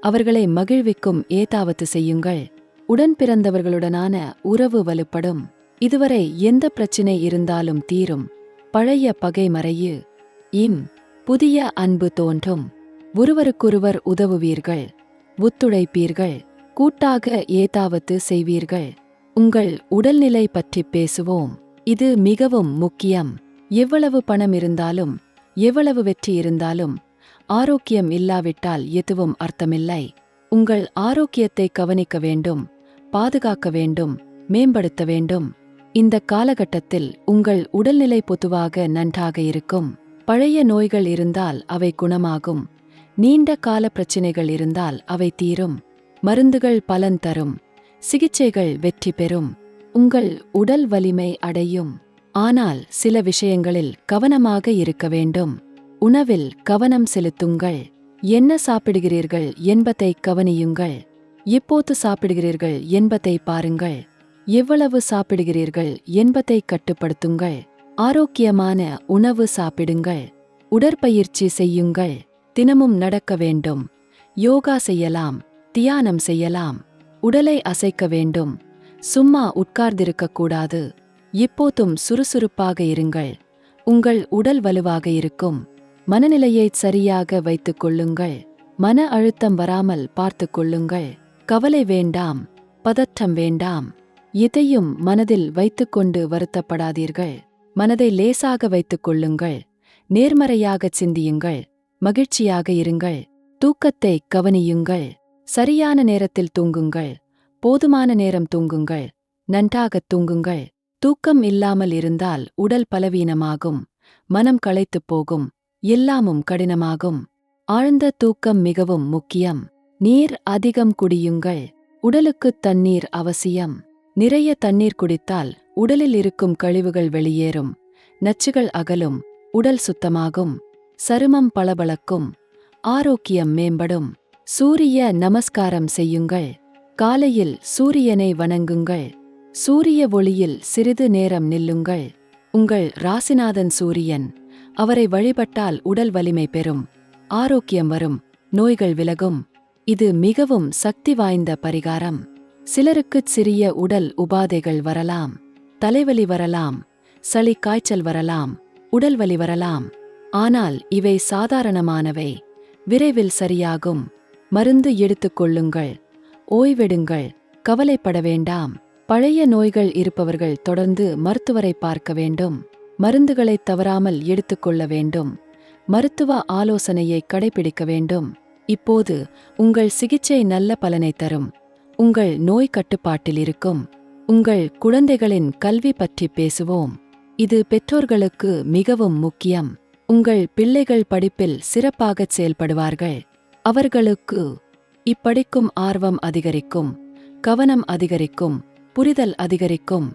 அவர்களை மகிழ்விக்கும் ஏதாவது செய்யுங்கள். உடன் பிறந்தவர்களுடனான உறவு வலுப்படும். இதுவரை எந்த பிரச்சினை இருந்தாலும் தீரும். பழைய பகை மறையு. புதிய அன்பு தோன்றும். ஒருவருக்கொருவர் உதவுவீர்கள். ஒத்துழைப்பீர்கள். கூட்டாக ஏதாவது செய்வீர்கள். உங்கள் உடல்நிலை பற்றி பேசுவோம். இது மிகவும் முக்கியம். எவ்வளவு பணம் இருந்தாலும், எவ்வளவு வெற்றி இருந்தாலும், ஆரோக்கியம் இல்லாவிட்டால் எதுவும் அர்த்தமில்லை. உங்கள் ஆரோக்கியத்தை கவனிக்க வேண்டும், பாதுகாக்க வேண்டும், மேம்படுத்த வேண்டும். இந்த காலகட்டத்தில் உங்கள் உடல்நிலை பொதுவாக நன்றாக இருக்கும். பழைய நோய்கள் இருந்தால் அவை குணமாகும். நீண்ட கால பிரச்சினைகள் இருந்தால் அவை தீரும். மருந்துகள் பலன் தரும். சிகிச்சைகள் வெற்றி பெறும். உங்கள் உடல் வலிமை அடையும். ஆனால் சில விஷயங்களில் கவனமாக இருக்க வேண்டும். உணவில் கவனம் செலுத்துங்கள். என்ன சாப்பிடுகிறீர்கள் என்பதை கவனியுங்கள். எப்போது சாப்பிடுகிறீர்கள் என்பதை பாருங்கள். எவ்வளவு சாப்பிடுகிறீர்கள் என்பதை கட்டுப்படுத்துங்கள். ஆரோக்கியமான உணவு சாப்பிடுங்கள். உடற்பயிற்சி செய்யுங்கள். தினமும் நடக்க வேண்டும். யோகா செய்யலாம். தியானம் செய்யலாம். உடலை அசைக்க வேண்டும். சும்மா உட்கார்ந்திருக்கக்கூடாது. எப்போதும் சுறுசுறுப்பாக இருங்கள். உங்கள் உடல் வலுவாக இருக்கும். மனநிலையை சரியாக வைத்துக் கொள்ளுங்கள். மன அழுத்தம் வராமல் பார்த்துக் கொள்ளுங்கள். கவலை வேண்டாம். பதற்றம் வேண்டாம். எதையும் மனதில் வைத்துக்கொண்டு வருத்தப்படாதீர்கள். மனதை லேசாக வைத்துக் கொள்ளுங்கள். நேர்மறையாகச் சிந்தியுங்கள். மகிழ்ச்சியாக இருங்கள். தூக்கத்தை கவனியுங்கள். சரியான நேரத்தில் தூங்குங்கள். போதுமான நேரம் தூங்குங்கள். நன்றாகத் தூங்குங்கள். தூக்கம் இல்லாமல் இருந்தால் உடல் பலவீனமாகும். மனம் களைத்துப் போகும். எல்லாமும் கடினமாகும். ஆழ்ந்த தூக்கம் மிகவும் முக்கியம். நீர் அதிகம் குடியுங்கள். உடலுக்குத் தண்ணீர் அவசியம். நிறைய தண்ணீர் குடித்தால் உடலில் இருக்கும் கழிவுகள் வெளியேறும். நச்சுகள் அகலும். உடல் சுத்தமாகும். சருமம் பளபளக்கும். ஆரோக்கியம் மேம்படும். சூரிய நமஸ்காரம் செய்யுங்கள். காலையில் சூரியனை வணங்குங்கள். சூரிய ஒளியில் சிறிது நேரம் நில்லுங்கள். உங்கள் ராசிநாதன் சூரியன். அவரை வழிபட்டால் உடல் வலிமை பெறும். ஆரோக்கியம் வரும். நோய்கள் விலகும். இது மிகவும் சக்தி வாய்ந்த பரிகாரம். சிலருக்குச் சிறிய உடல் உபாதைகள் வரலாம். தலைவலி வரலாம். சளி காய்ச்சல் வரலாம். உடல்வலி வரலாம். ஆனால் இவை சாதாரணமானவை. விரைவில் சரியாகும். மருந்து எடுத்துக்கொள்ளுங்கள். ஓய்வெடுங்கள். கவலைப்பட வேண்டாம். பழைய நோய்கள் இருப்பவர்கள் தொடர்ந்து மருத்துவரை பார்க்க வேண்டும். மருந்துகளை தவறாமல் எடுத்துக்கொள்ள வேண்டும். மருத்துவ ஆலோசனையை கடைபிடிக்க வேண்டும். இப்போது உங்கள் சிகிச்சை நல்ல பலனை தரும். உங்கள் நோய் கட்டுப்பாட்டில் இருக்கும். உங்கள் குழந்தைகளின் கல்வி பற்றி பேசுவோம். இது பெற்றோர்களுக்கு மிகவும் முக்கியம். உங்கள் பிள்ளைகள் படிப்பில் சிறப்பாகச் செயல்படுவார்கள். அவர்களுக்கு இப்படிக்கும் ஆர்வம் அதிகரிக்கும். கவனம் அதிகரிக்கும். புரிதல் அதிகரிக்கும்.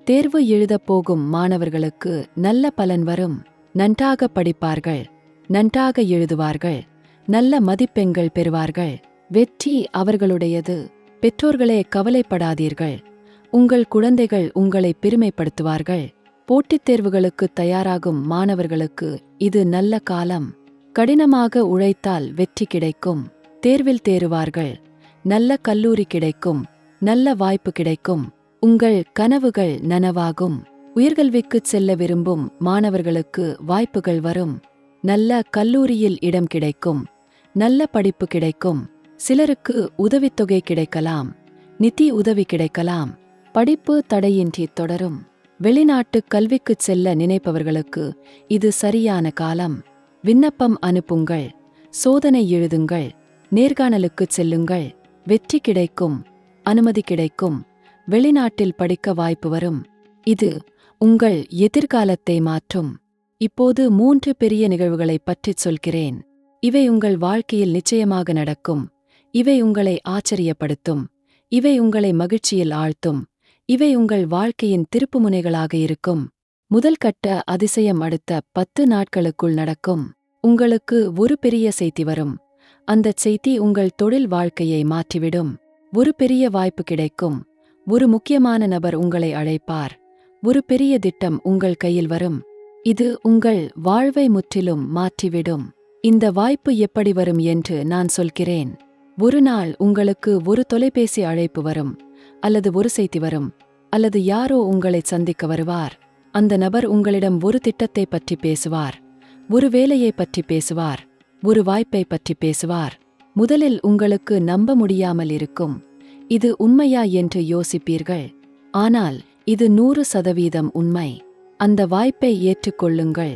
தேர்வு எழுதப் போகும் மாணவர்களுக்கு நல்ல பலன் வரும். நன்றாக படிப்பார்கள். நன்றாக எழுதுவார்கள். நல்ல மதிப்பெண்கள் பெறுவார்கள். வெற்றி அவர்களுடையது. பெற்றோர்களே கவலைப்படாதீர்கள். உங்கள் குழந்தைகள் உங்களை பெருமைப்படுத்துவார்கள். போட்டித் தேர்வுகளுக்கு தயாராகும் மாணவர்களுக்கு இது நல்ல காலம். கடினமாக உழைத்தால் வெற்றி கிடைக்கும். தேர்வில் தேறுவார்கள். நல்ல கல்லூரி கிடைக்கும். நல்ல வாய்ப்பு கிடைக்கும். உங்கள் கனவுகள் நனவாகும். உயர்கல்விக்குச் செல்ல விரும்பும் மாணவர்களுக்கு வாய்ப்புகள் வரும். நல்ல கல்லூரியில் இடம் கிடைக்கும். நல்ல படிப்பு கிடைக்கும். சிலருக்கு உதவித்தொகை கிடைக்கலாம். நிதி உதவி கிடைக்கலாம். படிப்பு தடையின்றி தொடரும். வெளிநாட்டு கல்விக்குச் செல்ல நினைப்பவர்களுக்கு இது சரியான காலம். விண்ணப்பம் அனுப்புங்கள். சோதனை எழுதுங்கள். நேர்காணலுக்குச் செல்லுங்கள். வெற்றி கிடைக்கும். அனுமதி கிடைக்கும். வெளிநாட்டில் படிக்க வாய்ப்பு வரும். இது உங்கள் எதிர்காலத்தை மாற்றும். இப்போது 3 பெரிய நிகழ்வுகளைப் பற்றிச் சொல்கிறேன். இவை உங்கள் வாழ்க்கையில் நிச்சயமாக நடக்கும். இவை உங்களை ஆச்சரியப்படுத்தும். இவை உங்களை மகிழ்ச்சியில் ஆழ்த்தும். இவை உங்கள் வாழ்க்கையின் திருப்புமுனைகளாக இருக்கும். முதல் கட்ட அதிசயம் அடுத்த 10 நாட்களுக்குள் நடக்கும். உங்களுக்கு ஒரு பெரிய செய்தி வரும். அந்தச் செய்தி உங்கள் தொழில் வாழ்க்கையை மாற்றிவிடும். ஒரு பெரிய வாய்ப்பு கிடைக்கும். ஒரு முக்கியமான நபர் உங்களை அழைப்பார். ஒரு பெரிய திட்டம் உங்கள் கையில் வரும். இது உங்கள் வாழ்வை முற்றிலும் மாற்றிவிடும். இந்த வாய்ப்பு எப்படி வரும் என்று நான் சொல்கிறேன். ஒரு நாள் உங்களுக்கு ஒரு தொலைபேசி அழைப்பு வரும், அல்லது ஒரு செய்தி வரும், அல்லது யாரோ உங்களை சந்திக்க வருவார். அந்த நபர் உங்களிடம் ஒரு திட்டத்தை பற்றி பேசுவார், ஒரு வேலையை பற்றி பேசுவார், ஒரு வாய்ப்பை பற்றி பேசுவார். முதலில் உங்களுக்கு நம்ப முடியாமல் இருக்கும். இது உண்மையா என்று யோசிப்பீர்கள். ஆனால் இது 100% உண்மை. அந்த வாய்ப்பை ஏற்றுக்கொள்ளுங்கள்.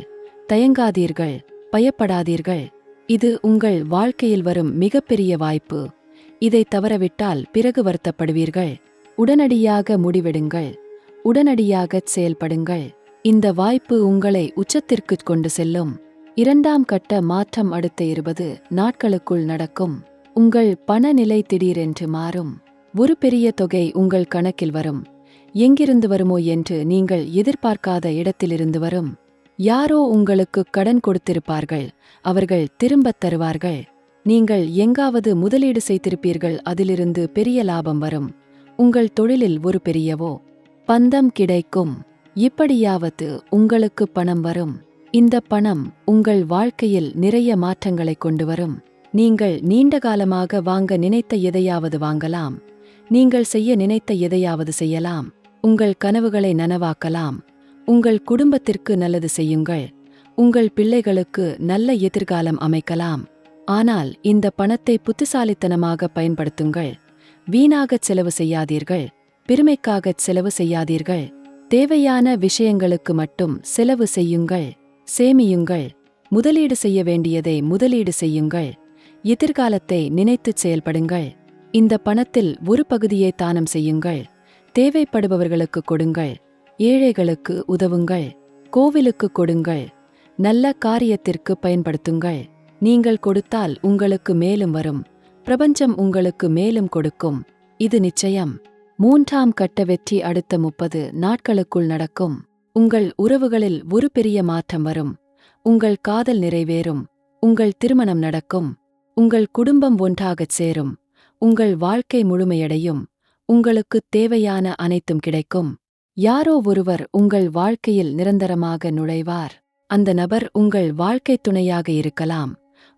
தயங்காதீர்கள், பயப்படாதீர்கள். இது உங்கள் வாழ்க்கையில் வரும் மிகப்பெரிய வாய்ப்பு. இதை தவறவிட்டால் பிறகு வருத்தப்படுவீர்கள். உடனடியாக முடிவெடுங்கள். உடனடியாகச் செயல்படுங்கள். இந்த வாய்ப்பு உங்களை உச்சத்திற்குக் கொண்டு செல்லும். 2ஆம் கட்ட மாற்றம் அடுத்த 20 நாட்களுக்குள் நடக்கும். உங்கள் பண நிலை திடீரென்று மாறும். ஒரு பெரிய தொகை உங்கள் கணக்கில் வரும். எங்கிருந்து வருமோ என்று நீங்கள் எதிர்பார்க்காத இடத்திலிருந்து வரும். யாரோ உங்களுக்கு கடன் கொடுத்திருப்பார்கள், அவர்கள் திரும்பத் தருவார்கள். நீங்கள் எங்காவது முதலீடு செய்திருப்பீர்கள், அதிலிருந்து பெரிய லாபம் வரும். உங்கள் தொழிலில் ஒரு பெரியவோ பந்தம் கிடைக்கும். இப்படியாவது உங்களுக்கு பணம் வரும். இந்த பணம் உங்கள் வாழ்க்கையில் நிறைய மாற்றங்களை கொண்டு வரும். நீங்கள் நீண்டகாலமாக வாங்க நினைத்த எதையாவது வாங்கலாம். நீங்கள் செய்ய நினைத்த எதையாவது செய்யலாம். உங்கள் கனவுகளை நனவாக்கலாம். உங்கள் குடும்பத்திற்கு நல்லது செய்யுங்கள். உங்கள் பிள்ளைகளுக்கு நல்ல எதிர்காலம் அமைக்கலாம். ஆனால் இந்த பணத்தை புத்திசாலித்தனமாக பயன்படுத்துங்கள். வீணாகச் செலவு செய்யாதீர்கள். பெருமைக்காகச் செலவு செய்யாதீர்கள். தேவையான விஷயங்களுக்கு மட்டும் செலவு செய்யுங்கள். சேமியுங்கள். முதலீடு செய்ய வேண்டியதை முதலீடு செய்யுங்கள். எதிர்காலத்தை நினைத்துச் செயல்படுங்கள். இந்த பணத்தில் ஒரு பகுதியை தானம் செய்யுங்கள். தேவைப்படுபவர்களுக்கு கொடுங்கள். ஏழைகளுக்கு உதவுங்கள். கோவிலுக்கு கொடுங்கள். நல்ல காரியத்திற்கு பயன்படுத்துங்கள். நீங்கள் கொடுத்தால் உங்களுக்கு மேலும் வரும். பிரபஞ்சம் உங்களுக்கு மேலும் கொடுக்கும். இது நிச்சயம். 3ஆம் கட்ட வெற்றி அடுத்த 30 நாட்களுக்குள் நடக்கும். உங்கள் உறவுகளில் ஒரு பெரிய மாற்றம் வரும். உங்கள் காதல் நிறைவேறும். உங்கள் திருமணம் நடக்கும். உங்கள் குடும்பம் ஒன்றாகச் சேரும். உங்கள் வாழ்க்கை முழுமையடையும். உங்களுக்குத் தேவையான அனைத்தும் கிடைக்கும். யாரோ ஒருவர் உங்கள் வாழ்க்கையில் நிரந்தரமாக நுழைவார். அந்த நபர் உங்கள் வாழ்க்கைத் துணையாக இருக்கலாம்.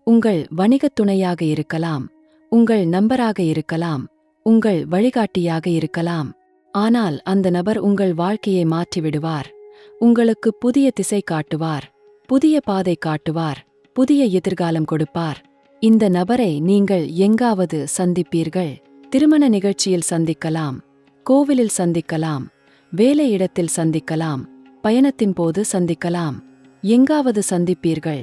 உங்கள் வணிகத் துணையாக இருக்கலாம். உங்கள் நண்பராக இருக்கலாம். உங்கள் வழிகாட்டியாக இருக்கலாம். ஆனால் அந்த நபர் உங்கள் வாழ்க்கையை மாற்றிவிடுவார். உங்களுக்கு புதிய திசை காட்டுவார். புதிய பாதை காட்டுவார். புதிய எதிர்காலம் கொடுப்பார். இந்த நபரை நீங்கள் எங்காவது சந்திப்பீர்கள். திருமண நிகழ்ச்சியில் சந்திக்கலாம். கோவிலில் சந்திக்கலாம். வேலையிடத்தில் சந்திக்கலாம். பயணத்தின் போது சந்திக்கலாம். எங்காவது சந்திப்பீர்கள்.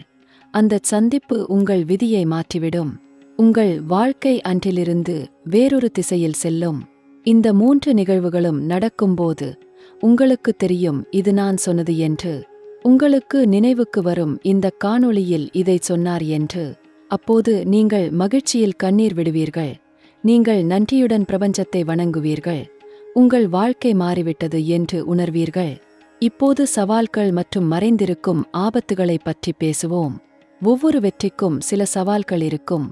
அந்தச் சந்திப்பு உங்கள் விதியை மாற்றிவிடும். உங்கள் வாழ்க்கை அன்றிலிருந்து வேறொரு திசையில் செல்லும். இந்த 3 நிகழ்வுகளும் நடக்கும்போது உங்களுக்கு தெரியும் இது நான் சொன்னது என்று. உங்களுக்கு நினைவுக்கு வரும் இந்த காணொளியில் இதைச் சொன்னார் என்று. அப்போது நீங்கள் மகிழ்ச்சியில் கண்ணீர் விடுவீர்கள். நீங்கள் நன்றியுடன் பிரபஞ்சத்தை வணங்குவீர்கள். உங்கள் வாழ்க்கை மாறிவிட்டது என்று உணர்வீர்கள். இப்போது சவால்கள் மற்றும் மறைந்திருக்கும் ஆபத்துகளைப் பற்றி பேசுவோம். ஒவ்வொரு வெற்றிக்கும் சில சவால்கள் இருக்கும்.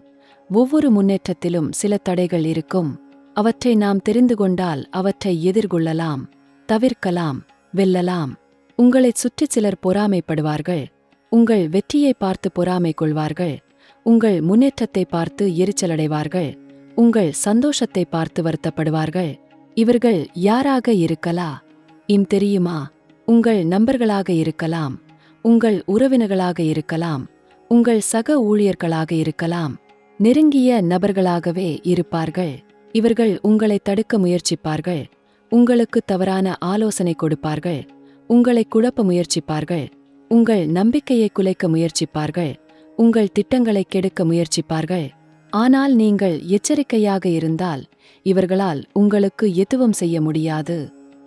ஒவ்வொரு முன்னேற்றத்திலும் சில தடைகள் இருக்கும். அவற்றை நாம் தெரிந்து கொண்டால் அவற்றை எதிர்கொள்ளலாம், தவிர்க்கலாம், வெல்லலாம். உங்களைச் சுற்றி சிலர் பொறாமைப்படுவார்கள். உங்கள் வெற்றியை பார்த்து பொறாமை கொள்வார்கள். உங்கள் முன்னேற்றத்தை பார்த்து எரிச்சலடைவார்கள். உங்கள் சந்தோஷத்தை பார்த்து வருத்தப்படுவார்கள். இவர்கள் யாராக இருக்கலாம் தெரியுமா? உங்கள் நண்பர்களாக இருக்கலாம். உங்கள் உறவினர்களாக இருக்கலாம். உங்கள் சக ஊழியர்களாக இருக்கலாம். நெருங்கிய நபர்களாகவே இருப்பார்கள். இவர்கள் உங்களை தடுக்க முயற்சிப்பார்கள். உங்களுக்கு தவறான ஆலோசனை கொடுப்பார்கள். உங்களை குழப்ப முயற்சிப்பார்கள். உங்கள் நம்பிக்கையை குலைக்க முயற்சிப்பார்கள். உங்கள் திட்டங்களை கெடுக்க முயற்சிப்பார்கள். ஆனால் நீங்கள் எச்சரிக்கையாக இருந்தால் இவர்களால் உங்களுக்கு எதுவும் செய்ய முடியாது.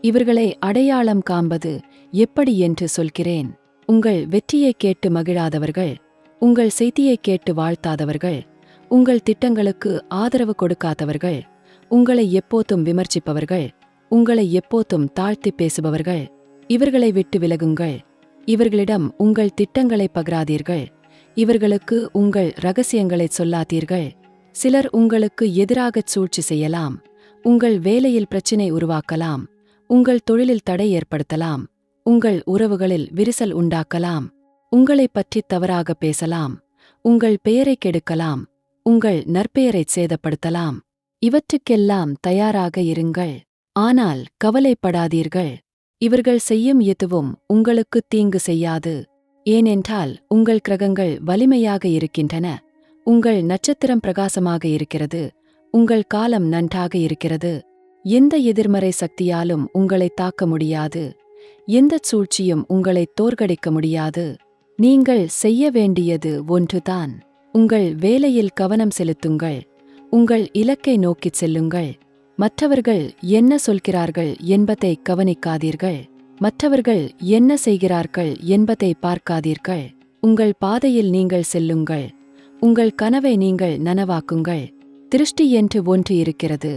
இவர்களை அடையாளம் காண்பது எப்படி என்று சொல்கிறேன். உங்கள் வெற்றியை கேட்டு மகிழாதவர்கள், உங்கள் செய்தியை கேட்டு வாழ்த்தாதவர்கள், உங்கள் திட்டங்களுக்கு ஆதரவு கொடுக்காதவர்கள், உங்களை எப்போதும் விமர்சிப்பவர்கள், உங்களை எப்போதும் தாழ்த்தி பேசுபவர்கள், இவர்களை விட்டு விலகுங்கள். இவர்களிடம் உங்கள் திட்டங்களை பகிராதீர்கள். இவர்களுக்கு உங்கள் இரகசியங்களைச் சொல்லாதீர்கள். சிலர் உங்களுக்கு எதிராகச் சூழ்ச்சி செய்யலாம். உங்கள் வேலையில் பிரச்சினை உருவாக்கலாம். உங்கள் தொழிலில் தடை ஏற்படுத்தலாம். உங்கள் உறவுகளில் விரிசல் உண்டாக்கலாம். உங்களைப் பற்றி தவறாக பேசலாம். உங்கள் பெயரைக் கெடுக்கலாம். உங்கள் நற்பெயரைச் சேதப்படுத்தலாம். இவற்றுக்கெல்லாம் தயாராக இருங்கள். ஆனால் கவலைப்படாதீர்கள். இவர்கள் செய்யும் எதுவும் உங்களுக்கு தீங்கு செய்யாது. ஏனென்றால் உங்கள் கிரகங்கள் வலிமையாக இருக்கின்றன. உங்கள் நட்சத்திரம் பிரகாசமாக இருக்கிறது. உங்கள் காலம் நன்றாக இருக்கிறது. எந்த எதிர்மறை சக்தியாலும் உங்களை தாக்க முடியாது. எந்தச் சூழ்ச்சியும் உங்களை தோற்கடிக்க முடியாது. நீங்கள் செய்ய வேண்டியது ஒன்றுதான். உங்கள் வேலையில் கவனம் செலுத்துங்கள். உங்கள் இலக்கை நோக்கிச் செல்லுங்கள். மற்றவர்கள் என்ன சொல்கிறார்கள் என்பதை கவனிக்காதீர்கள். மற்றவர்கள் என்ன செய்கிறார்கள் என்பதை பார்க்காதீர்கள். உங்கள் பாதையில் நீங்கள் செல்லுங்கள். உங்கள் கனவை நீங்கள் நனவாக்குங்கள். திருஷ்டி என்று ஒன்று இருக்கிறது.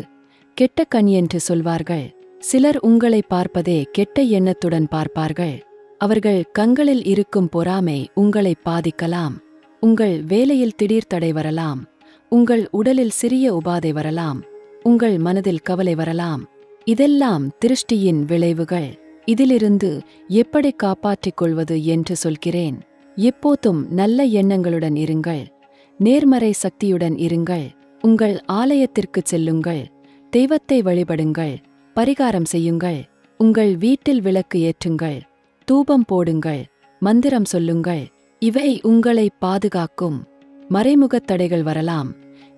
கெட்ட கண் என்று சொல்வார்கள். சிலர் உங்களை பார்ப்பதே கெட்ட எண்ணத்துடன் பார்ப்பார்கள். அவர்கள் கண்களில் இருக்கும் பொறாமை உங்களை பாதிக்கலாம். உங்கள் வேலையில் திடீர் தடை வரலாம். உங்கள் உடலில் சிறிய உபாதை வரலாம். உங்கள் மனதில் கவலை வரலாம். இதெல்லாம் திருஷ்டியின் விளைவுகள். இதிலிருந்து எப்படி காப்பாற்றிக் கொள்வது என்று சொல்கிறேன். எப்போதும் நல்ல எண்ணங்களுடன் இருங்கள். நேர்மறை சக்தியுடன் இருங்கள். உங்கள் ஆலயத்திற்குச் செல்லுங்கள். தெய்வத்தை வழிபடுங்கள். பரிகாரம் செய்யுங்கள். உங்கள் வீட்டில் விளக்கு ஏற்றுங்கள். தூபம் போடுங்கள். மந்திரம் சொல்லுங்கள். இவை உங்களை பாதுகாக்கும். மறைமுகத் தடைகள் வரலாம்.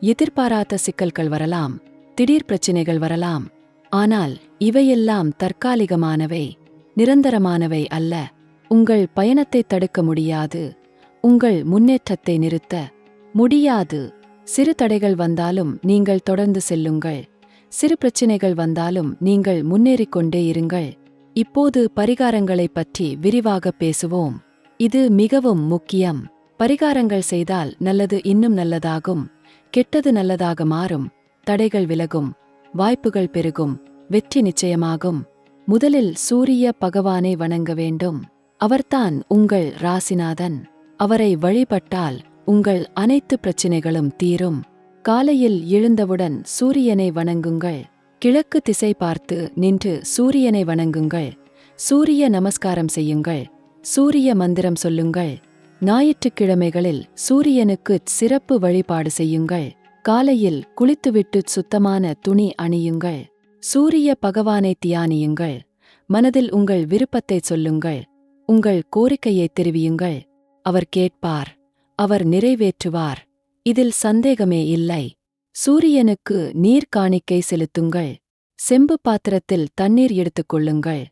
எதிர்பாராத சிக்கல்கள் வரலாம். திடீர் பிரச்சினைகள் வரலாம். ஆனால் இவையெல்லாம் தற்காலிகமானவை, நிரந்தரமானவை அல்ல. உங்கள் பயணத்தை தடுக்க முடியாது. உங்கள் முன்னேற்றத்தை நிறுத்த முடியாது. சிறு தடைகள் வந்தாலும் நீங்கள் தொடர்ந்து செல்லுங்கள். சிறு பிரச்சினைகள் வந்தாலும் நீங்கள் முன்னேறிக்கொண்டே இருங்கள். இப்போது பரிகாரங்களைப் பற்றி விரிவாக பேசுவோம். இது மிகவும் முக்கியம். பரிகாரங்கள் செய்தால் நல்லது இன்னும் நல்லதாகும். கெட்டது நல்லதாக மாறும். தடைகள் விலகும். வாய்ப்புகள் பெருகும். வெற்றி நிச்சயமாகும். முதலில் சூரிய பகவானை வணங்க வேண்டும். அவர்தான் உங்கள் ராசிநாதன். அவரை வழிபட்டால் உங்கள் அனைத்து பிரச்சினைகளும் தீரும். காலையில் எழுந்தவுடன் சூரியனை வணங்குங்கள். கிழக்கு திசை பார்த்து நின்று சூரியனை வணங்குங்கள். சூரிய நமஸ்காரம் செய்யுங்கள். சூரிய மந்திரம் சொல்லுங்கள். ஞாயிற்றுக்கிழமைகளில் சூரியனுக்கு சிறப்பு வழிபாடு செய்யுங்கள். காலையில் குளித்துவிட்டு சுத்தமான துணி அணியுங்கள். சூரிய பகவானை தியானியுங்கள். மனதில் உங்கள் விருப்பத்தை சொல்லுங்கள். உங்கள் கோரிக்கையை தெரிவியுங்கள். அவர் கேட்பார். அவர் நிறைவேற்றுவார். இதில் சந்தேகமே இல்லை. சூரியனுக்கு நீர் காணிக்கை செலுத்துங்கள். செம்பு பாத்திரத்தில் தண்ணீர் எடுத்துக்கொள்ளுங்கள்.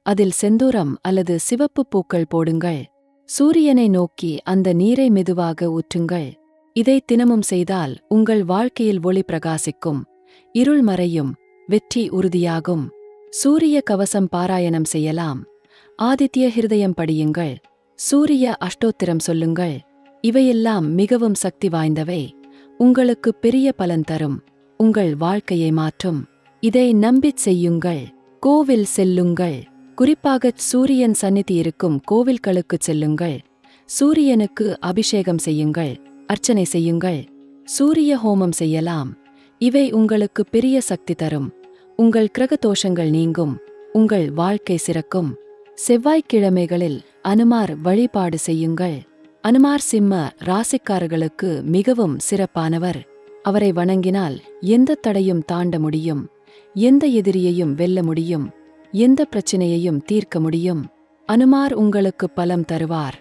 அதில் செந்தூரம் அல்லது சிவப்பு பூக்கள் போடுங்கள். சூரியனை நோக்கி அந்த நீரை மெதுவாக ஊற்றுங்கள். இதை தினமும் செய்தால் உங்கள் வாழ்க்கையில் ஒளி பிரகாசிக்கும். இருள் மறையும். வெற்றி உறுதியாகும். சூரிய கவசம் பாராயணம் செய்யலாம். ஆதித்ய ஹிருதயம் படியுங்கள். சூரிய அஷ்டோத்திரம் சொல்லுங்கள். இவையெல்லாம் மிகவும் சக்தி வாய்ந்தவை. உங்களுக்கு பெரிய பலன் தரும். உங்கள் வாழ்க்கையை மாற்றும். இதை நம்பிச் செய்யுங்கள். கோவில் செல்லுங்கள். குறிப்பாக சூரியன் சந்நிதி இருக்கும் கோவில்களுக்குச் செல்லுங்கள். சூரியனுக்கு அபிஷேகம் செய்யுங்கள். அர்ச்சனை செய்யுங்கள். சூரிய ஹோமம் செய்யலாம். இவை உங்களுக்கு பெரிய சக்தி தரும். உங்கள் கிரக தோஷங்கள் நீங்கும். உங்கள் வாழ்க்கை சிறக்கும். செவ்வாய்க்கிழமைகளில் அனுமார் வழிபாடு செய்யுங்கள். அனுமார் சிம்ம ராசிக்காரர்களுக்கு மிகவும் சிறப்பானவர். அவரை வணங்கினால் எந்த தடையும் தாண்ட முடியும். எந்த எதிரியையும் வெல்ல முடியும். எந்த பிரச்சனையையும் தீர்க்க முடியும். அனுமார் உங்களுக்கு பலம் தருவார்.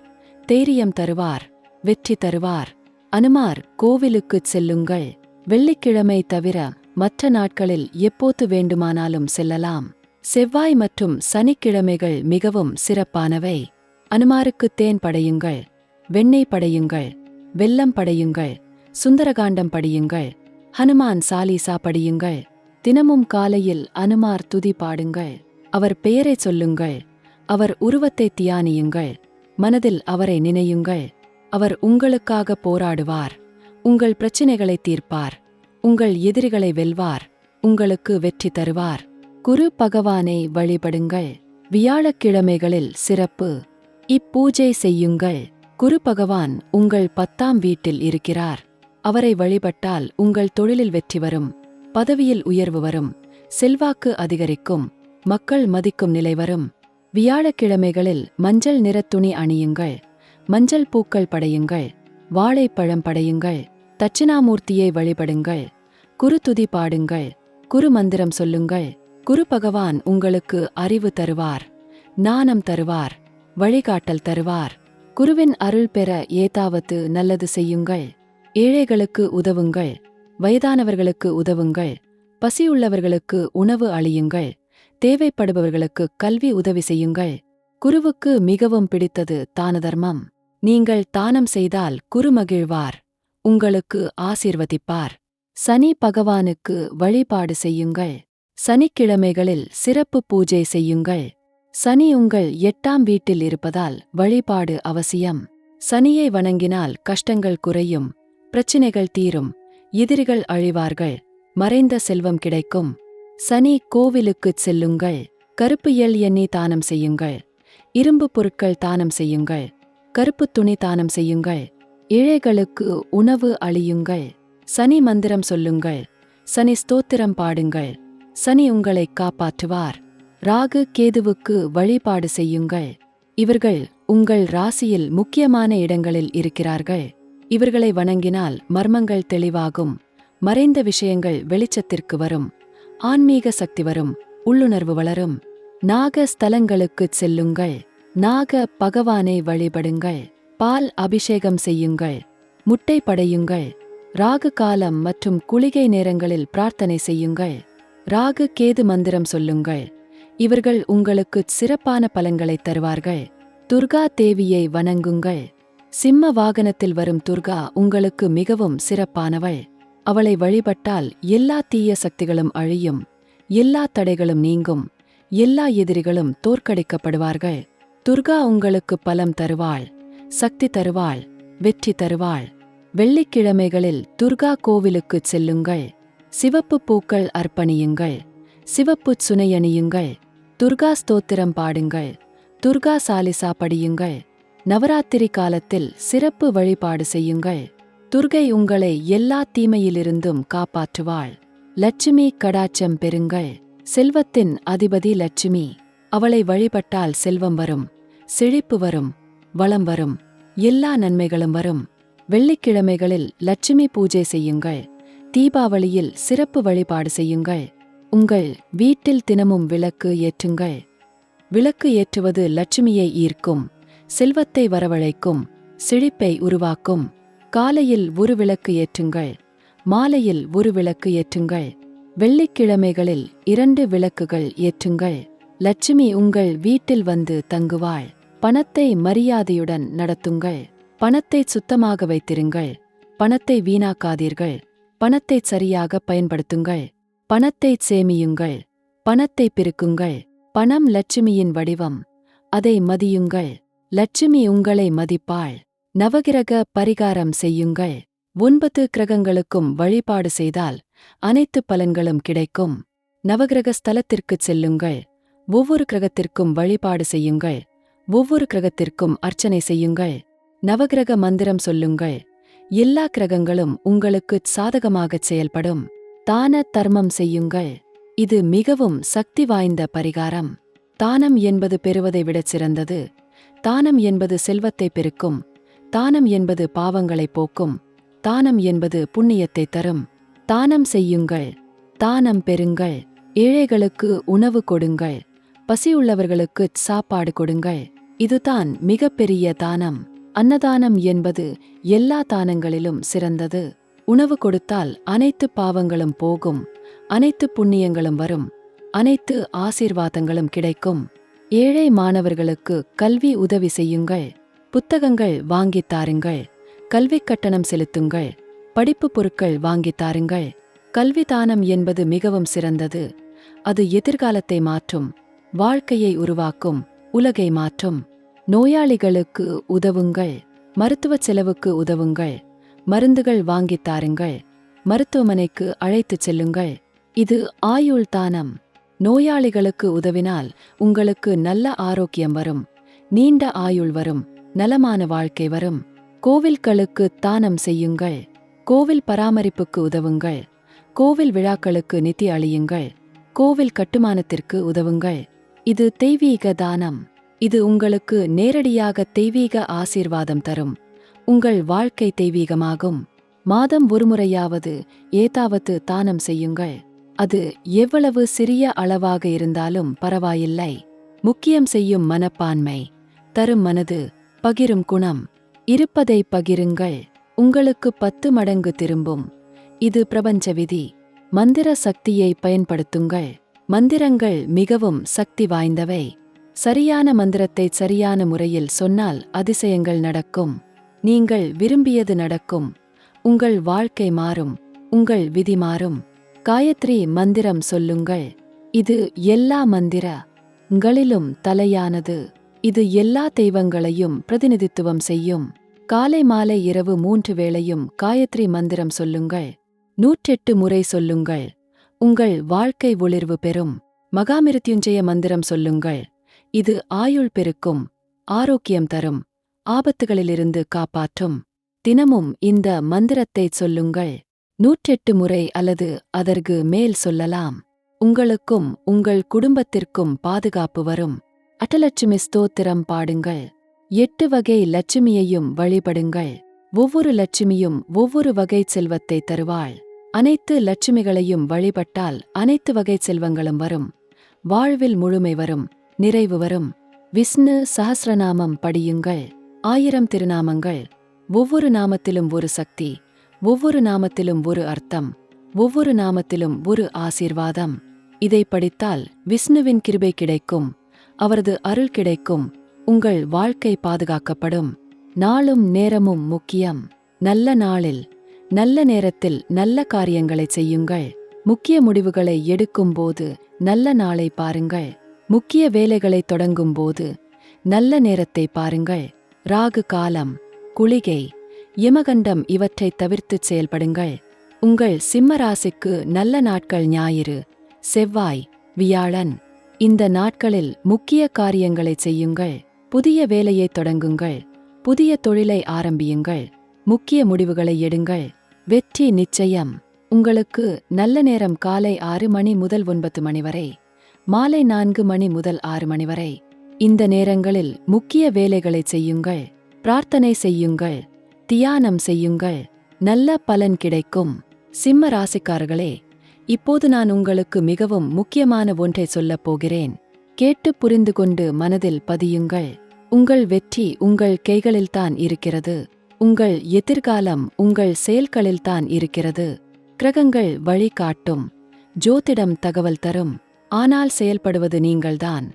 தைரியம் தருவார். வெற்றி தருவார். அனுமார் கோவிலுக்குச் செல்லுங்கள். வெள்ளிக்கிழமை தவிர மற்ற நாட்களில் எப்போது வேண்டுமானாலும் செல்லலாம். செவ்வாய் மற்றும் சனிக்கிழமைகள் மிகவும் சிறப்பானவை. அனுமாருக்கு தேன் படையுங்கள். வெண்ணெய் படையுங்கள். வெல்லம் படையுங்கள். சுந்தரகாண்டம் படியுங்கள். ஹனுமான் சாலீசா படியுங்கள். தினமும் காலையில் அனுமார் துதி பாடுங்கள். அவர் பெயரை சொல்லுங்கள். அவர் உருவத்தை தியானியுங்கள். மனதில் அவரை நினையுங்கள். அவர் உங்களுக்காக போராடுவார். உங்கள் பிரச்சினைகளை தீர்ப்பார். உங்கள் எதிரிகளை வெல்வார். உங்களுக்கு வெற்றி தருவார். குரு பகவானை வழிபடுங்கள். வியாழக்கிழமைகளில் சிறப்பு. இப்பூஜை செய்யுங்கள். குரு பகவான் உங்கள் 10ஆம் வீட்டில் இருக்கிறார். அவரை வழிபட்டால் உங்கள் தொழிலில் வெற்றி வரும். பதவியில் உயர்வு வரும். செல்வாக்கு அதிகரிக்கும். மக்கள் மதிக்கும் நிலை வரும். வியாழக்கிழமைகளில் மஞ்சள் நிறத் துணி அணியுங்கள், மஞ்சள் பூக்கள் படையுங்கள், வாழைப்பழம் படையுங்கள், தட்சிணாமூர்த்தியை வழிபடுங்கள், குரு துதி பாடுங்கள், குரு மந்திரம் சொல்லுங்கள். குரு பகவான் உங்களுக்கு அறிவு தருவார், ஞானம் தருவார், வழிகாட்டல் தருவார். குருவின் அருள் பெற ஏதாவது நல்லது செய்யுங்கள். ஏழைகளுக்கு உதவுங்கள், வயதானவர்களுக்கு உதவுங்கள், பசியுள்ளவர்களுக்கு உணவு அளியுங்கள், தேவைப்படுபவர்களுக்கு கல்வி உதவி செய்யுங்கள். குருவுக்கு மிகவும் பிடித்தது தான தர்மம். நீங்கள் தானம் செய்தால் குரு மகிழ்வார், உங்களுக்கு ஆசீர்வதிப்பார். சனி பகவானுக்கு வழிபாடு செய்யுங்கள். சனிக்கிழமைகளில் சிறப்பு பூஜை செய்யுங்கள். சனி உங்கள் 8ஆம் வீட்டில் இருப்பதால் வழிபாடு அவசியம். சனியை வணங்கினால் கஷ்டங்கள் குறையும், பிரச்சினைகள் தீரும், எதிரிகள் அழிவார்கள், மறைந்த செல்வம் கிடைக்கும். சனி கோவிலுக்குச் செல்லுங்கள். கருப்பு எண்ணெய் தானம் செய்யுங்கள், இரும்பு பொருட்கள் தானம் செய்யுங்கள், கருப்புத் துணி தானம் செய்யுங்கள், ஏழைகளுக்கு உணவு அளியுங்கள். சனி மந்திரம் சொல்லுங்கள், சனி ஸ்தோத்திரம் பாடுங்கள், சனி உங்களை காப்பாற்றுவார். ராகு கேதுவுக்கு வழிபாடு செய்யுங்கள். இவர்கள் உங்கள் ராசியில் முக்கியமான இடங்களில் இருக்கிறார்கள். இவர்களை வணங்கினால் மர்மங்கள் தெளிவாகும், மறைந்த விஷயங்கள் வெளிச்சத்திற்கு வரும், ஆன்மீக சக்தி வரும், உள்ளுணர்வு வளரும். நாக ஸ்தலங்களுக்குச் செல்லுங்கள். நாக பகவானை வழிபடுங்கள். பால் அபிஷேகம் செய்யுங்கள், முட்டை படையுங்கள். ராகு காலம் மற்றும் குளிகை நேரங்களில் பிரார்த்தனை செய்யுங்கள். ராகு கேது மந்திரம் சொல்லுங்கள், இவர்கள் உங்களுக்கு சிறப்பான பலன்களை தருவார்கள். துர்கா தேவியை வணங்குங்கள். சிம்ம வாகனத்தில் வரும் துர்கா உங்களுக்கு மிகவும் சிறப்பானவள். அவளை வழிபட்டால் எல்லா தீய சக்திகளும் அழியும், எல்லா தடைகளும் நீங்கும், எல்லா எதிரிகளும் தோற்கடிக்கப்படுவார்கள். துர்கா உங்களுக்கு பலம் தருவாள், சக்தி தருவாள், வெற்றி தருவாள். வெள்ளிக்கிழமைகளில் துர்கா கோவிலுக்குச் செல்லுங்கள். சிவப்பு பூக்கள் அர்ப்பணியுங்கள், சிவப்புச் சுனையணியுங்கள், துர்கா ஸ்தோத்திரம் பாடுங்கள், துர்கா சாலிசா படியுங்கள். நவராத்திரி காலத்தில் சிறப்பு வழிபாடு செய்யுங்கள். துர்கை உங்களை எல்லா தீமையிலிருந்தும் காப்பாற்றுவாள். லட்சுமி கடாட்சம் பெறுங்கள். செல்வத்தின் அதிபதி லட்சுமி. அவளை வழிபட்டால் செல்வம் வரும், செழிப்பு வரும், வளம் வரும், எல்லா நன்மைகளும் வரும். வெள்ளிக்கிழமைகளில் லட்சுமி பூஜை செய்யுங்கள். தீபாவளியில் சிறப்பு வழிபாடு செய்யுங்கள். உங்கள் வீட்டில் தினமும் விளக்கு ஏற்றுங்கள். விளக்கு ஏற்றுவது லட்சுமியை ஈர்க்கும், செல்வத்தை வரவழைக்கும், செழிப்பை உருவாக்கும். காலையில் ஒரு விளக்கு ஏற்றுங்கள், மாலையில் ஒரு விளக்கு ஏற்றுங்கள். வெள்ளிக்கிழமைகளில் 2 விளக்குகள் ஏற்றுங்கள். லட்சுமி உங்கள் வீட்டில் வந்து தங்குவாள். பணத்தை மரியாதையுடன் நடத்துங்கள். பணத்தை சுத்தமாக வைத்திருங்கள். பணத்தை வீணாக்காதீர்கள். பணத்தை சரியாக பயன்படுத்துங்கள். பணத்தை சேமியுங்கள். பணத்தை பெருக்குங்கள். பணம் லட்சுமியின் வடிவம், அதை மதியுங்கள். லட்சுமி உங்களை மதிப்பாள். நவகிரக பரிகாரம் செய்யுங்கள். 9 கிரகங்களுக்கும் வழிபாடு செய்தால் அனைத்து பலன்களும் கிடைக்கும். நவகிரக ஸ்தலத்திற்குச் செல்லுங்கள். ஒவ்வொரு கிரகத்திற்கும் வழிபாடு செய்யுங்கள். ஒவ்வொரு கிரகத்திற்கும் அர்ச்சனை செய்யுங்கள். நவகிரக மந்திரம் சொல்லுங்கள். எல்லா கிரகங்களும் உங்களுக்குச் சாதகமாகச் செயல்படும். தான தர்மம் செய்யுங்கள். இது மிகவும் சக்தி வாய்ந்த பரிகாரம். தானம் என்பது பெறுவதை விடச் சிறந்தது. தானம் என்பது செல்வத்தை பெருக்கும். தானம் என்பது பாவங்களை போக்கும். தானம் என்பது புண்ணியத்தை தரும். தானம் செய்யுங்கள், தானம் பெறுங்கள். ஏழைகளுக்கு உணவு கொடுங்கள், பசியுள்ளவர்களுக்குச் சாப்பாடு கொடுங்கள். இதுதான் மிகப்பெரிய தானம். அன்னதானம் என்பது எல்லா தானங்களிலும் சிறந்தது. உணவு கொடுத்தால் அனைத்து பாவங்களும் போகும், அனைத்து புண்ணியங்களும் வரும், அனைத்து ஆசீர்வாதங்களும் கிடைக்கும். ஏழை மாணவர்களுக்கு கல்வி உதவி செய்யுங்கள். புத்தகங்கள் வாங்கித் தாருங்கள். கல்விக் கட்டணம் செலுத்துங்கள். படிப்பு பொருட்கள் வாங்கித் தாருங்கள். கல்வி தானம் என்பது மிகவும் சிறந்தது. அது எதிர்காலத்தை மாற்றும், வாழ்க்கையை உருவாக்கும், உலகை மாற்றும். நோயாளிகளுக்கு உதவுங்கள். மருத்துவச் செலவுக்கு உதவுங்கள். மருந்துகள் வாங்கித் தாருங்கள். மருத்துவமனைக்கு அழைத்துச் செல்லுங்கள். இது ஆயுள் தானம். நோயாளிகளுக்கு உதவினால் உங்களுக்கு நல்ல ஆரோக்கியம் வரும், நீண்ட ஆயுள் வரும், நலமான வாழ்க்கை வரும். கோவில்களுக்கு தானம் செய்யுங்கள். கோவில் பராமரிப்புக்கு உதவுங்கள். கோவில் விழாக்களுக்கு நிதி அளியுங்கள். கோவில் கட்டுமானத்திற்கு உதவுங்கள். இது தெய்வீக தானம். இது உங்களுக்கு நேரடியாக தெய்வீக ஆசீர்வாதம் தரும். உங்கள் வாழ்க்கை தெய்வீகமாகும். மாதம் ஒருமுறையாவது ஏதாவது தானம் செய்யுங்கள். அது எவ்வளவு சிறிய அளவாக இருந்தாலும் பரவாயில்லை. முக்கியம் செய்யும் மனப்பான்மை, தரும் மனது, பகிரும் குணம். இருப்பதை பகிருங்கள். உங்களுக்கு 10 மடங்கு திரும்பும். இது பிரபஞ்ச விதி. மந்திர சக்தியை பயன்படுத்துங்கள். மந்திரங்கள் மிகவும் சக்தி வாய்ந்தவை. சரியான மந்திரத்தை சரியான முறையில் சொன்னால் அதிசயங்கள் நடக்கும். நீங்கள் விரும்பியது நடக்கும். உங்கள் வாழ்க்கை மாறும். உங்கள் விதி மாறும். காயத்ரி மந்திரம் சொல்லுங்கள். இது எல்லா மந்திரங்களிலும் தலையானது. இது எல்லா தெய்வங்களையும் பிரதிநிதித்துவம் செய்யும். காலை மாலை இரவு 3 வேளையும் காயத்ரி மந்திரம் சொல்லுங்கள். 108 முறை சொல்லுங்கள். உங்கள் வாழ்க்கை ஒளிர்வு பெறும். மகாமிருத்யுஞ்சய மந்திரம் சொல்லுங்கள். இது ஆயுள் பெருக்கும், ஆரோக்கியம் தரும், ஆபத்துகளிலிருந்து காப்பாற்றும். தினமும் இந்த மந்திரத்தைச் சொல்லுங்கள். 108 முறை அல்லது அதற்கு மேல் சொல்லலாம். உங்களுக்கும் உங்கள் குடும்பத்திற்கும் பாதுகாப்பு வரும். அட்டலட்சுமி ஸ்தோத்திரம் பாடுங்கள். 8 வகை லட்சுமியையும் வழிபடுங்கள். ஒவ்வொரு லட்சுமியும் ஒவ்வொரு வகை செல்வத்தை தருவாள். அனைத்து லட்சுமிகளையும் வழிபட்டால் அனைத்து வகை செல்வங்களும் வரும். வாழ்வில் முழுமை வரும், நிறைவு வரும். விஷ்ணு சஹஸ்ரநாமம் படியுங்கள். 1000 திருநாமங்கள். ஒவ்வொரு நாமத்திலும் ஒரு சக்தி, ஒவ்வொரு நாமத்திலும் ஒரு அர்த்தம், ஒவ்வொரு நாமத்திலும் ஒரு ஆசீர்வாதம். இதை படித்தால் விஷ்ணுவின் கிருபை கிடைக்கும், அவரது அருள் கிடைக்கும். உங்கள் வாழ்க்கை பாதுகாக்கப்படும். நாளும் நேரமும் முக்கியம். நல்ல நாளில், நல்ல நேரத்தில் நல்ல காரியங்களை செய்யுங்கள். முக்கிய முடிவுகளை எடுக்கும்போது நல்ல நாளை பாருங்கள். முக்கிய வேலைகளை தொடங்கும்போது நல்ல நேரத்தை பாருங்கள். ராகு காலம், குளிகை, யமகண்டம் இவற்றை தவிர்த்துச் செயல்படுங்கள். உங்கள் சிம்ம ராசிக்கு நல்ல நாட்கள் ஞாயிறு, செவ்வாய், வியாழன். இந்த நாட்களில் முக்கிய காரியங்களை செய்யுங்கள். புதிய வேலையை தொடங்குங்கள். புதிய தொழிலை ஆரம்பியுங்கள். முக்கிய முடிவுகளை எடுங்கள். வெற்றி நிச்சயம். உங்களுக்கு நல்ல நேரம் காலை 6 மணி முதல் 9 மணி வரை, மாலை 4 மணி முதல் 6 மணி வரை. இந்த நேரங்களில் முக்கிய வேலைகளை செய்யுங்கள். பிரார்த்தனை செய்யுங்கள். தியானம் செய்யுங்கள். நல்ல பலன் கிடைக்கும். சிம்ம ராசிக்காரர்களே, இப்போது நான் உங்களுக்கு மிகவும் முக்கியமான ஒன்றை சொல்லப் போகிறேன். கேட்டு புரிந்து கொண்டு மனதில் பதியுங்கள். உங்கள் வெற்றி உங்கள் கைகளில்தான் இருக்கிறது. உங்கள் எதிர்காலம் உங்கள் செயல்களில்தான் இருக்கிறது. கிரகங்கள் வழிகாட்டும், ஜோதிடம் தகவல் தரும். ஆனால் செயல்படுவது நீங்கள்தான்.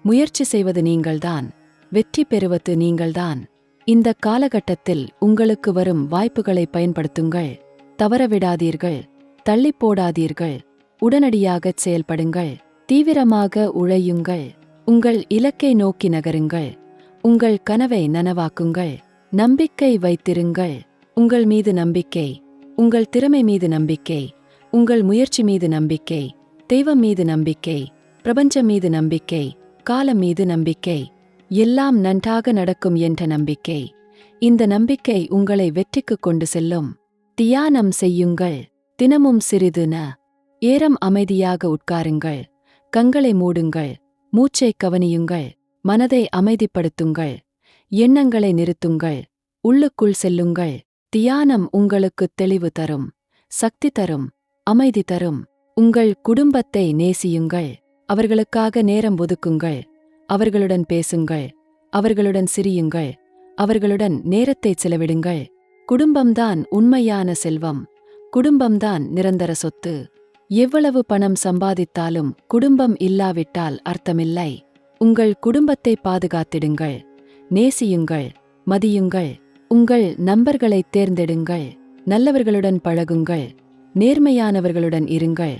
முயற்சி செய்வது நீங்கள்தான். வெற்றி பெறுவது நீங்கள்தான். இந்த காலகட்டத்தில் உங்களுக்கு வரும் வாய்ப்புகளை பயன்படுத்துங்கள். தவறவிடாதீர்கள். தள்ளி போடாதீர்கள். உடனடியாகச் செயல்படுங்கள். தீவிரமாக உழையுங்கள். உங்கள் இலக்கை நோக்கி நகருங்கள். உங்கள் கனவை நனவாக்குங்கள். நம்பிக்கை வைத்திருங்கள். உங்கள் மீது நம்பிக்கை, உங்கள் திறமை மீது நம்பிக்கை, உங்கள் முயற்சி மீது நம்பிக்கை, தெய்வம் மீது நம்பிக்கை, பிரபஞ்சம் மீது நம்பிக்கை, காலம் மீது நம்பிக்கை. எல்லாம் நன்றாக நடக்கும் என்ற நம்பிக்கை. இந்த நம்பிக்கை உங்களை வெற்றிக்கு கொண்டு செல்லும். தியானம் செய்யுங்கள். தினமும் சிறிது நேரம் அமைதியாக உட்காருங்கள். கண்களை மூடுங்கள். மூச்சை கவனியுங்கள். மனதை அமைதிப்படுத்துங்கள். எண்ணங்களை நிறுத்துங்கள். உள்ளுக்குள் செல்லுங்கள். தியானம் உங்களுக்கு தெளிவு தரும், சக்தி தரும், அமைதி தரும். உங்கள் குடும்பத்தை நேசியுங்கள். அவர்களுக்காக நேரம் ஒதுக்குங்கள். அவர்களுடன் பேசுங்கள். அவர்களுடன் சிரியுங்கள். அவர்களுடன் நேரத்தை செலவிடுங்கள். குடும்பம்தான் உண்மையான செல்வம். குடும்பம்தான் நிரந்தர சொத்து. எவ்வளவு பணம் சம்பாதித்தாலும் குடும்பம் இல்லாவிட்டால் அர்த்தமில்லை. உங்கள் குடும்பத்தை பாதுகாத்திடுங்கள். நேசியுங்கள். மதியுங்கள். உங்கள் நண்பர்களை தேர்ந்தெடுங்கள். நல்லவர்களுடன் பழகுங்கள். நேர்மையானவர்களுடன் இருங்கள்.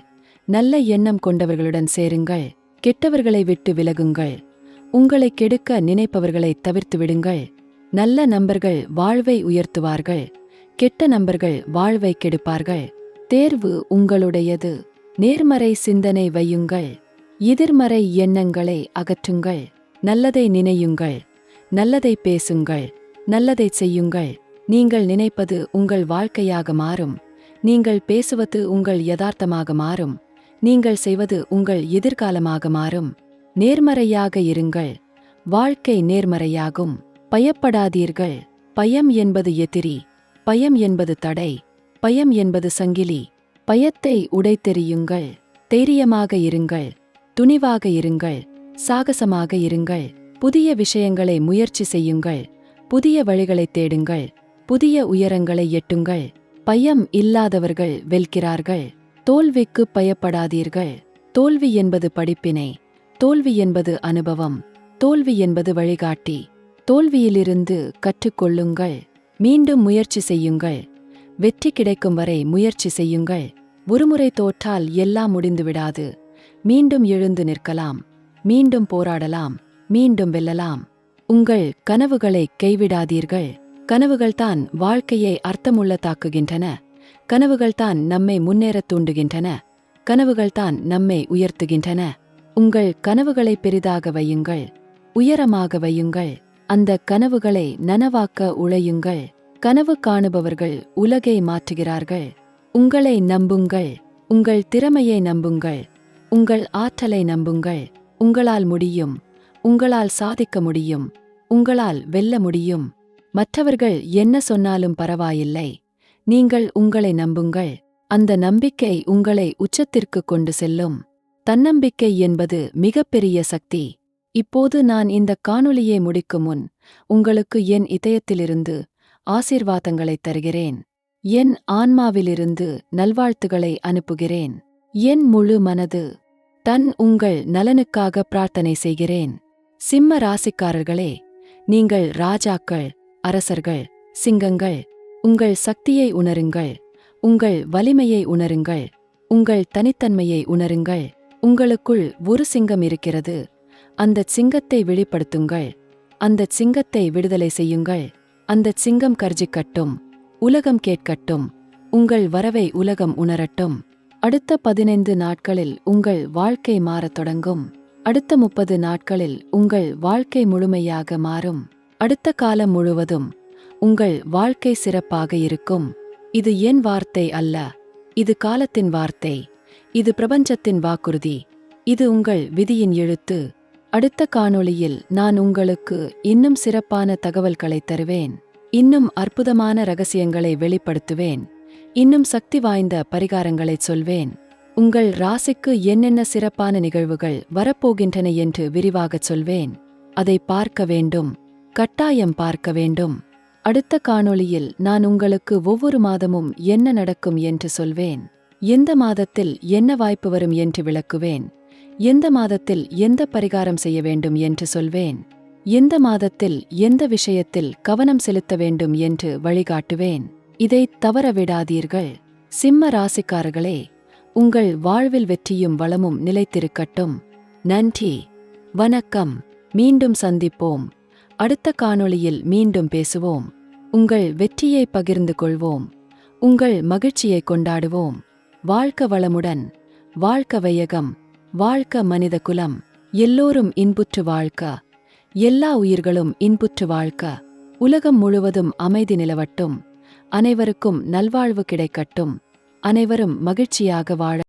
நல்ல எண்ணம் கொண்டவர்களுடன் சேருங்கள். கெட்டவர்களை விட்டு விலகுங்கள். உங்களை கெடுக்க நினைப்பவர்களை தவிர்த்து விடுங்கள். நல்ல நண்பர்கள் வாழ்வை உயர்த்துவார்கள். கெட்ட நண்பர்கள் வாழ்வை கெடுப்பார்கள். தேர்வு உங்களுடையது. நேர்மறை சிந்தனை வையுங்கள். எதிர்மறை எண்ணங்களை அகற்றுங்கள். நல்லதை நினையுங்கள். நல்லதை பேசுங்கள். நல்லதை செய்யுங்கள். நீங்கள் நினைப்பது உங்கள் வாழ்க்கையாக மாறும். நீங்கள் பேசுவது உங்கள் யதார்த்தமாக மாறும். நீங்கள் செய்வது உங்கள் எதிர்காலமாக மாறும். நேர்மறையாக இருங்கள். வாழ்க்கை நேர்மறையாகும். பயப்படாதீர்கள். பயம் என்பது எதிரி. பயம் என்பது தடை. பயம் என்பது சங்கிலி. பயத்தை உடைத்தெறியுங்கள். தைரியமாக இருங்கள். துணிவாக இருங்கள். சாகசமாக இருங்கள். புதிய விஷயங்களை முயற்சி செய்யுங்கள். புதிய வழிகளைத் தேடுங்கள். புதிய உயரங்களை எட்டுங்கள். பயம் இல்லாதவர்கள் வெல்கிறார்கள். தோல்விக்கு பயப்படாதீர்கள். தோல்வி என்பது படிப்பினை. தோல்வி என்பது அனுபவம். தோல்வி என்பது வழிகாட்டி. தோல்வியிலிருந்து கற்றுக்கொள்ளுங்கள். மீண்டும் முயற்சி செய்யுங்கள். வெற்றி கிடைக்கும் வரை முயற்சி செய்யுங்கள். ஒருமுறை தோற்றால் எல்லாம் முடிந்துவிடாது. மீண்டும் எழுந்து நிற்கலாம். மீண்டும் போராடலாம். மீண்டும் வெல்லலாம். உங்கள் கனவுகளை கைவிடாதீர்கள். கனவுகள்தான் வாழ்க்கையை அர்த்தமுள்ளதாக்குகின்றன. கனவுகள்தான் நம்மை முன்னேறத் தூண்டுகின்றன. கனவுகள்தான் நம்மை உயர்த்துகின்றன. உங்கள் கனவுகளை பெரிதாக வையுங்கள். உயரமாக வையுங்கள். அந்த கனவுகளை நனவாக்க உழையுங்கள். கனவு காணுபவர்கள் உலகை மாற்றுகிறார்கள். உங்களை நம்புங்கள். உங்கள் திறமையை நம்புங்கள். உங்கள் ஆற்றலை நம்புங்கள். உங்களால் முடியும். உங்களால் சாதிக்க முடியும். உங்களால் வெல்ல முடியும். மற்றவர்கள் என்ன சொன்னாலும் பரவாயில்லை. நீங்கள் உங்களை நம்புங்கள். அந்த நம்பிக்கை உங்களை உச்சத்திற்கு கொண்டு செல்லும். தன்னம்பிக்கை என்பது மிகப்பெரிய சக்தி. இப்போது நான் இந்த காணொளியை முடிக்கும் முன் உங்களுக்கு என் இதயத்திலிருந்து ஆசீர்வாதங்களைத் தருகிறேன். என் ஆன்மாவிலிருந்து நல்வாழ்த்துகளை அனுப்புகிறேன். என் முழு மனது தன் உங்கள் நலனுக்காக பிரார்த்தனை செய்கிறேன். சிம்ம ராசிக்காரர்களே, நீங்கள் ராஜாக்கள், அரசர்கள், சிங்கங்கள். உங்கள் சக்தியை உணருங்கள். உங்கள் வலிமையை உணருங்கள். உங்கள் தனித்தன்மையை உணருங்கள். உங்களுக்குள் ஒரு சிங்கம் இருக்கிறது. அந்தச் சிங்கத்தை வெளிப்படுத்துங்கள். அந்தச் சிங்கத்தை விடுதலை செய்யுங்கள். அந்தச் சிங்கம் கர்ஜிக்கட்டும். உலகம் கேட்கட்டும். உங்கள் வரவை உலகம் உணரட்டும். அடுத்த 15 நாட்களில் உங்கள் வாழ்க்கை மாறத் தொடங்கும். அடுத்த 30 நாட்களில் உங்கள் வாழ்க்கை முழுமையாக மாறும். அடுத்த காலம் முழுவதும் உங்கள் வாழ்க்கை சிறப்பாக இருக்கும். இது என் வார்த்தை அல்ல. இது காலத்தின் வார்த்தை. இது பிரபஞ்சத்தின் வாக்குறுதி. இது உங்கள் விதியின் எழுத்து. அடுத்த காணொளியில் நான் உங்களுக்கு இன்னும் சிறப்பான தகவல்களைத் தருவேன். இன்னும் அற்புதமான ரகசியங்களை வெளிப்படுத்துவேன். இன்னும் சக்தி வாய்ந்த பரிகாரங்களைச் சொல்வேன். உங்கள் ராசிக்கு என்னென்ன சிறப்பான நிகழ்வுகள் வரப்போகின்றன என்று விரிவாகச் சொல்வேன். அதை பார்க்க வேண்டும். கட்டாயம் பார்க்க வேண்டும். அடுத்த காணொளியில் நான் உங்களுக்கு ஒவ்வொரு மாதமும் என்ன நடக்கும் என்று சொல்வேன். எந்த மாதத்தில் என்ன வாய்ப்பு வரும் என்று விளக்குவேன். எந்த மாதத்தில் எந்த பரிகாரம் செய்ய வேண்டும் என்று சொல்வேன். எந்த மாதத்தில் எந்த விஷயத்தில் கவனம் செலுத்த வேண்டும் என்று வழிகாட்டுவேன். இதை தவறவிடாதீர்கள். சிம்ம ராசிக்காரர்களே, உங்கள் வாழ்வில் வெற்றியும் வளமும் நிலைத்திருக்கட்டும். நன்றி. வணக்கம். மீண்டும் சந்திப்போம். அடுத்த காணொளியில் மீண்டும் பேசுவோம். உங்கள் வெற்றியை பகிர்ந்து கொள்வோம். உங்கள் மகிழ்ச்சியை கொண்டாடுவோம். வாழ்க வளமுடன். வாழ்க வையகம். வாழ்க மனித குலம். எல்லோரும் இன்புற்று வாழ்க. எல்லா உயிர்களும் இன்புற்று வாழ்க. உலகம் முழுவதும் அமைதி நிலவட்டும். அனைவருக்கும் நல்வாழ்வு கிடைக்கட்டும். அனைவரும் மகிழ்ச்சியாக வாழ